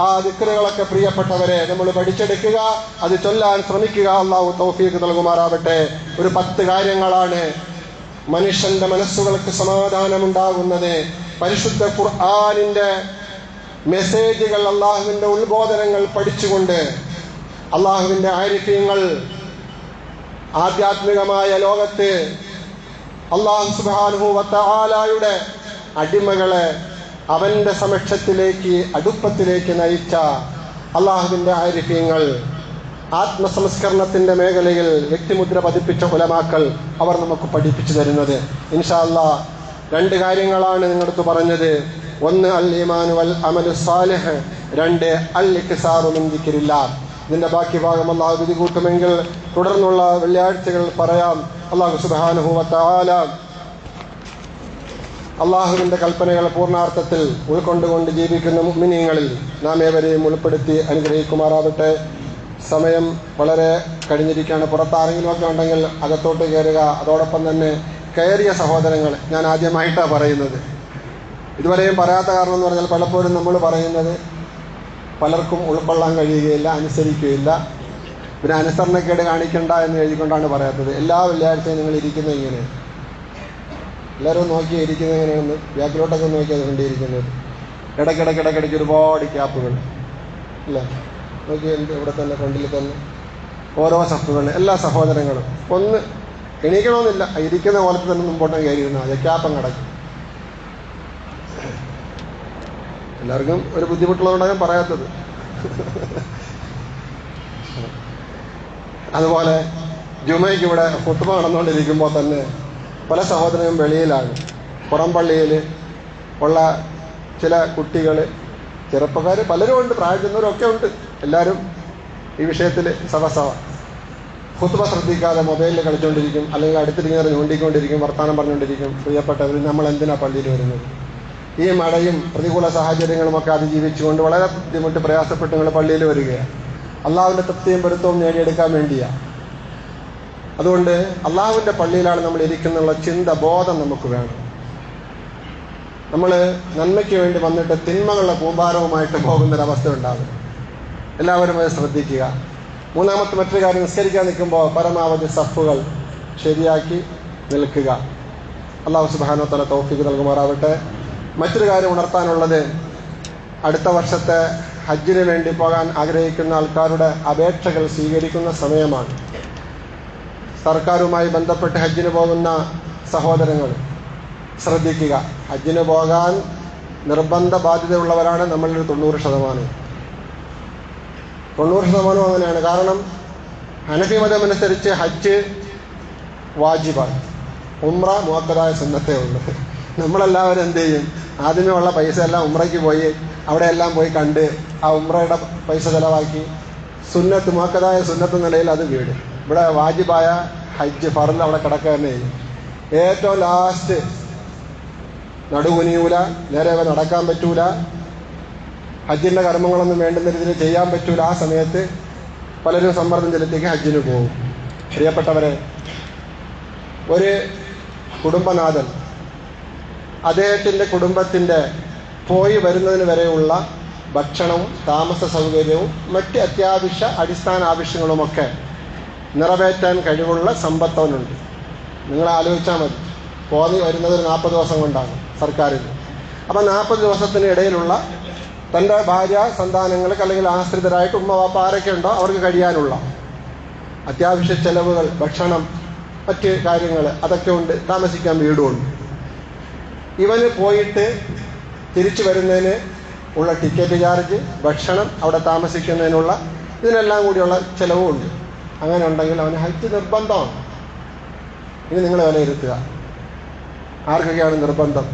ആ ദിക്റുകളൊക്കെ പ്രിയപ്പെട്ടവരെ നമ്മൾ പഠിച്ചെടുക്കുക, അത് ചൊല്ലാൻ ശ്രമിക്കുക. അള്ളാഹു തൗഫീഖ് നൽകുമാറാവട്ടെ. ഒരു 10 കാര്യങ്ങളാണ് മനുഷ്യന്റെ മനസ്സുകൾക്ക് സമാധാനമുണ്ടാകുന്നത്. പരിശുദ്ധ ഖുർആനിന്റെ മെസ്സേജുകൾ, അള്ളാഹുവിന്റെ ഉത്ബോധനങ്ങൾ പഠിച്ചുകൊണ്ട് അള്ളാഹുവിന്റെ ആരിഫീങ്ങൾ ആധ്യാത്മികമായ ലോകത്ത് അള്ളാഹു സുബ്ഹാനഹു വ തആലയുടെ അടിമകളെ അവന്റെ സമക്ഷത്തിലേക്ക്, അടുപ്പത്തിലേക്ക് നയിച്ച അള്ളാഹുവിന്റെ ആരിഫീങ്ങൾ, ആത്മസംസ്കരണത്തിന്റെ മേഖലയിൽ വ്യക്തിമുദ്ര പതിപ്പിച്ച ഉലമാക്കൾ, അവർ നമുക്ക് പഠിപ്പിച്ചു തരുന്നത്. ഇൻഷാ അല്ലാഹ് 2 കാര്യങ്ങളാണ് നിങ്ങളടുത്ത് പറഞ്ഞത്. 1 അൽ ഈമാൻ വൽ അമലു സാലിഹ്, 2 അൽ ഇക്സാറു മിൻ ദിക്രില്ലാഹ്. ഇതിന്റെ ബാക്കി ഭാഗം അല്ലാഹു വിധി കൂട്ടുമെങ്കിൽ തുടർന്നുള്ള വെള്ളിയാഴ്ചകൾ പറയാം. അല്ലാഹു സുബ്ഹാനഹു വ തആല അള്ളാഹുവിന്റെ കൽപ്പനകളെ പൂർണ്ണാർത്ഥത്തിൽ ഉൾക്കൊണ്ടുകൊണ്ട് ജീവിക്കുന്ന മുഅ്മിനീങ്ങളിൽ നാം ഏവരെയും ഉൾപ്പെടുത്തി അനുഗ്രഹിക്കുമാറാവട്ടെ. സമയം വളരെ കഴിഞ്ഞിരിക്കുകയാണ്. പുറത്താരെങ്കിലുമൊക്കെ ഉണ്ടെങ്കിൽ അകത്തോട്ട് കയറുക. അതോടൊപ്പം തന്നെ കയറിയ സഹോദരങ്ങൾ, ഞാൻ ആദ്യമായിട്ടാണ് പറയുന്നത്, ഇതുവരെയും പറയാത്ത കാരണം എന്ന് പറഞ്ഞാൽ പലപ്പോഴും നമ്മൾ പറയുന്നത് പലർക്കും ഉൾക്കൊള്ളാൻ കഴിയുകയില്ല, അനുസരിക്കുകയില്ല. പിന്നെ അനുസരണക്കേട് കാണിക്കണ്ട എന്ന് എഴുതിക്കൊണ്ടാണ് പറയാത്തത്. എല്ലാ വെള്ളിയാഴ്ചയും നിങ്ങൾ ഇരിക്കുന്നത് ഇങ്ങനെ, എല്ലാവരും നോക്കി ഇരിക്കുന്നത് എങ്ങനെയാണെന്ന് ബാക്കിലോട്ടൊക്കെ നോക്കിയത് കണ്ടിരിക്കുന്നത്. ഇടയ്ക്കിടയ്ക്ക് ഒരുപാട് ക്യാപ്പുകൾ അല്ലേ, നോക്കി ഇവിടെ തന്നെ ഫ്രണ്ടിൽ തന്നെ ഓരോ സഫുകൾ. എല്ലാ സഹോദരങ്ങളും ഒന്ന് എണീക്കണമെന്നില്ല, ഇരിക്കുന്ന പോലത്തെ തന്നെ മുമ്പോട്ടും കയറിയിരുന്നാൽ മതി, ക്യാപ്പം കിടക്കും. എല്ലാവർക്കും ഒരു ബുദ്ധിമുട്ടുള്ളതുകൊണ്ടാണ് ഞാൻ പറയാത്തത്. അതുപോലെ ജുമയ്ക്ക് ഇവിടെ ഖുത്ബ നടന്നുകൊണ്ടിരിക്കുമ്പോൾ തന്നെ പല സഹോദരനും വെളിയിലാണ്. പുറം പള്ളിയിൽ ഉള്ള ചില കുട്ടികൾ, ചെറുപ്പക്കാർ പലരും ഉണ്ട്, പ്രായത്തിനവരൊക്കെ ഉണ്ട്. എല്ലാവരും ഈ വിഷയത്തിൽ സവസവ ഖുത്ബ ശ്രദ്ധിക്കാതെ മൊബൈലിൽ കളിച്ചുകൊണ്ടിരിക്കും, അല്ലെങ്കിൽ അടുത്തിരിക്കുന്നവർ ചൂണ്ടിക്കൊണ്ടിരിക്കും, വർത്തമാനം പറഞ്ഞുകൊണ്ടിരിക്കും. പ്രിയപ്പെട്ടവർ, നമ്മൾ എന്തിനാ പള്ളിയിൽ വരുന്നത്? ഈ മഴയും പ്രതികൂല സാഹചര്യങ്ങളുമൊക്കെ അതിജീവിച്ചുകൊണ്ട് വളരെ ബുദ്ധിമുട്ട് പ്രയാസപ്പെട്ട് നിങ്ങൾ പള്ളിയിൽ വരികയാണ്. അള്ളാഹുവിന്റെ തൃപ്തിയും പൊരുത്തവും നേടിയെടുക്കാൻ വേണ്ടിയാണ്. അതുകൊണ്ട് അള്ളാഹുവിന്റെ പള്ളിയിലാണ് നമ്മൾ ഇരിക്കുന്നുള്ള ചിന്ത, ബോധം നമുക്ക് വേണം. നമ്മൾ നന്മയ്ക്ക് വേണ്ടി വന്നിട്ട് തിന്മകളുടെ കൂമ്പാരവുമായിട്ട് പോകുന്നൊരവസ്ഥ ഉണ്ടാകും. എല്ലാവരും അത് ശ്രദ്ധിക്കുക. മൂന്നാമത്തെ മറ്റൊരു കാര്യം, നിസ്കരിക്കാൻ നിൽക്കുമ്പോൾ പരമാവധി സഫുകൾ ശരിയാക്കി നിൽക്കുക. അള്ളാഹു സുബ്ഹാനഹു വ തആല തൗഫീഖ് നൽകുമാറാവട്ടെ. മറ്റൊരു കാര്യം ഉണർത്താനുള്ളത്, അടുത്ത വർഷത്തെ ഹജ്ജിന് വേണ്ടി പോകാൻ ആഗ്രഹിക്കുന്ന ആൾക്കാരുടെ അപേക്ഷകൾ സ്വീകരിക്കുന്ന സമയമാണ്. സർക്കാരുമായി ബന്ധപ്പെട്ട് ഹജ്ജിന് പോകുന്ന സഹോദരങ്ങൾ ശ്രദ്ധിക്കുക. ഹജ്ജിന് പോകാൻ നിർബന്ധ ബാധ്യതയുള്ളവരാണ് നമ്മളിൽ 90%. 90% അങ്ങനെയാണ്. കാരണം ഹനഫി മതം അനുസരിച്ച് ഹജ്ജ് വാജിബാണ്, ഉംറ മുഅക്കദായ സുന്നത്തേ ഉള്ളൂ. നമ്മളെല്ലാവരും എന്ത് ചെയ്യും? ആദ്യമേ ഉള്ള പൈസ എല്ലാം ഉംറയ്ക്ക് പോയി അവിടെ എല്ലാം പോയി കണ്ട് ആ ഉംറയുടെ പൈസ ചെലവാക്കി സുന്നത്ത്, മുഅക്കദായ സുന്നത്ത് നിലയിൽ അത് വീട്. ഇവിടെ വാജിബായ ഹജ്ജ് ഫർള് അവിടെ കിടക്കുക തന്നെ ചെയ്യും. ഏറ്റവും ലാസ്റ്റ് നടുകുനിയൂല, നേരെ നടക്കാൻ പറ്റൂല, ഹജ്ജിന്റെ കർമ്മങ്ങളൊന്നും വേണ്ടുന്ന രീതിയിൽ ചെയ്യാൻ പറ്റൂല. ആ സമയത്ത് പലരും സമ്മർദ്ദം ചെലുത്തിക്ക് ഹജ്ജിന് പോകും. പ്രിയപ്പെട്ടവരെ, ഒരു കുടുംബനാഥൻ അദ്ദേഹത്തിന്റെ കുടുംബത്തിന്റെ പോയി വരുന്നതിന് വരെയുള്ള ഭക്ഷണവും താമസ സൗകര്യവും മറ്റ് അത്യാവശ്യ അടിസ്ഥാന ആവശ്യങ്ങളുമൊക്കെ നിറവേറ്റാൻ കഴിവുള്ള സമ്പത്തവനുണ്ട്. നിങ്ങൾ ആലോചിച്ചാൽ മതി. പോയി വരുന്നത് ഒരു 40 ദിവസം കൊണ്ടാണ് സർക്കാരിൽ. അപ്പം 40 ദിവസത്തിന് ഇടയിലുള്ള തൻ്റെ ഭാര്യ, സന്താനങ്ങൾക്ക് അല്ലെങ്കിൽ ആശ്രിതരായിട്ട് ഉമ്മ വാപ്പ ആരൊക്കെ ഉണ്ടോ അവർക്ക് കഴിയാനുള്ള അത്യാവശ്യ ചെലവുകൾ, ഭക്ഷണം, മറ്റ് കാര്യങ്ങൾ അതൊക്കെ ഉണ്ട്. താമസിക്കാൻ വീടുമുണ്ട്. ഇവന് പോയിട്ട് തിരിച്ചു വരുന്നതിന് ഉള്ള ടിക്കറ്റ് ചാർജ്, ഭക്ഷണം, അവിടെ താമസിക്കുന്നതിനുള്ള ഇതിനെല്ലാം കൂടിയുള്ള ചെലവുമുണ്ട്. അങ്ങനെ ഉണ്ടെങ്കിൽ അവന് ഹജ്ജ് നിർബന്ധമാണ്. ഇനി നിങ്ങൾ വിലയിരുത്തുക, ആർക്കൊക്കെയാണ് നിർബന്ധം?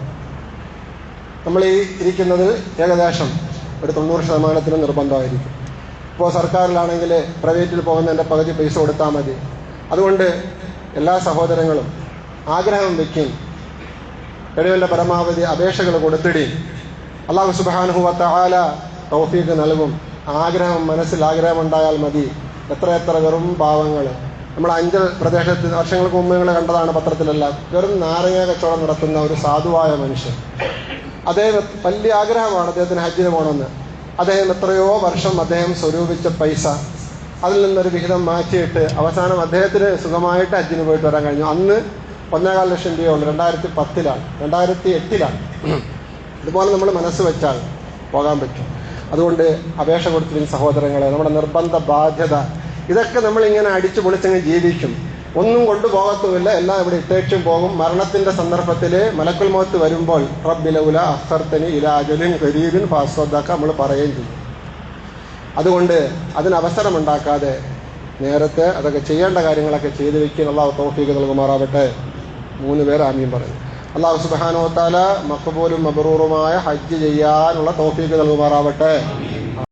നമ്മൾ ഈ ഇരിക്കുന്നത് ഏകദേശം ഒരു 90% നിർബന്ധമായിരിക്കും. ഇപ്പോൾ സർക്കാരിലാണെങ്കിൽ പ്രൈവറ്റിൽ പോകുന്നതിൻ്റെ പകുതി പൈസ കൊടുത്താൽ മതി. അതുകൊണ്ട് എല്ലാ സഹോദരങ്ങളും ആഗ്രഹം വയ്ക്കും, കഴിവിൻ്റെ പരമാവധി അപേക്ഷകൾ കൊടുത്തിടി. അല്ലാഹു സുബ്ഹാനഹു വ തആല തൗഫീഖ് നൽകും. ആഗ്രഹം, മനസ്സിൽ ആഗ്രഹമുണ്ടായാൽ മതി. എത്ര വെറും പാവങ്ങൾ. നമ്മൾ അഞ്ചൽ പ്രദേശത്ത് വർഷങ്ങൾക്ക് മുമ്പ് നിങ്ങൾ കണ്ടതാണ് പത്രത്തിലെല്ലാം. വെറും നാരങ്ങ കച്ചവടം നടത്തുന്ന ഒരു സാധുവായ മനുഷ്യൻ, അദ്ദേഹം വലിയ ആഗ്രഹമാണ് അദ്ദേഹത്തിന് ഹജ്ജിന് പോകണമെന്ന്. അദ്ദേഹം എത്രയോ വർഷം അദ്ദേഹം സ്വരൂപിച്ച പൈസ അതിൽ നിന്നൊരു വിഹിതം മാറ്റിയിട്ട് അവസാനം അദ്ദേഹത്തിന് സുഖമായിട്ട് ഹജ്ജിന് പോയിട്ട് വരാൻ കഴിഞ്ഞു. അന്ന് 1.25 ലക്ഷം രൂപയുള്ളൂ. 2010 2008 ഇതുപോലെ നമ്മൾ മനസ്സ് വെച്ചാൽ പോകാൻ പറ്റും. അതുകൊണ്ട് അപേക്ഷ കൊടുത്തിരുന്ന സഹോദരങ്ങളെ, നമ്മുടെ നിർബന്ധ ബാധ്യത ഇതൊക്കെ നമ്മളിങ്ങനെ അടിച്ചു പൊളിച്ചങ്ങ് ജീവിക്കും. ഒന്നും കൊണ്ടുപോകത്തുമില്ല, എല്ലാം ഇവിടെ ഇട്ടേച്ചും പോകും. മരണത്തിന്റെ സന്ദർഭത്തിൽ മലക്കുൽ മൗത്ത് വരുമ്പോൾ റബ്ബി ലൗല അഖർതനി ഇലാ അജലിൻ ഖരീബിൻ ഫഅസ്വദ്ദഖ നമ്മൾ പറയുകയും ചെയ്യും. അതുകൊണ്ട് അതിന് അവസരമുണ്ടാക്കാതെ നേരത്തെ അതൊക്കെ ചെയ്യേണ്ട കാര്യങ്ങളൊക്കെ ചെയ്തു വെക്കാൻ അള്ളാഹു തൗഫീഖ് നൽകുമാറാവട്ടെ. 3 പേർ ആമീൻ പറയും. അള്ളാഹു സുബ്ഹാനഹു വ തആല മഖബൂലും മബ്റൂറുമായ ഹജ്ജ് ചെയ്യാനുള്ള തൗഫീഖ് നൽകുമാറാവട്ടെ.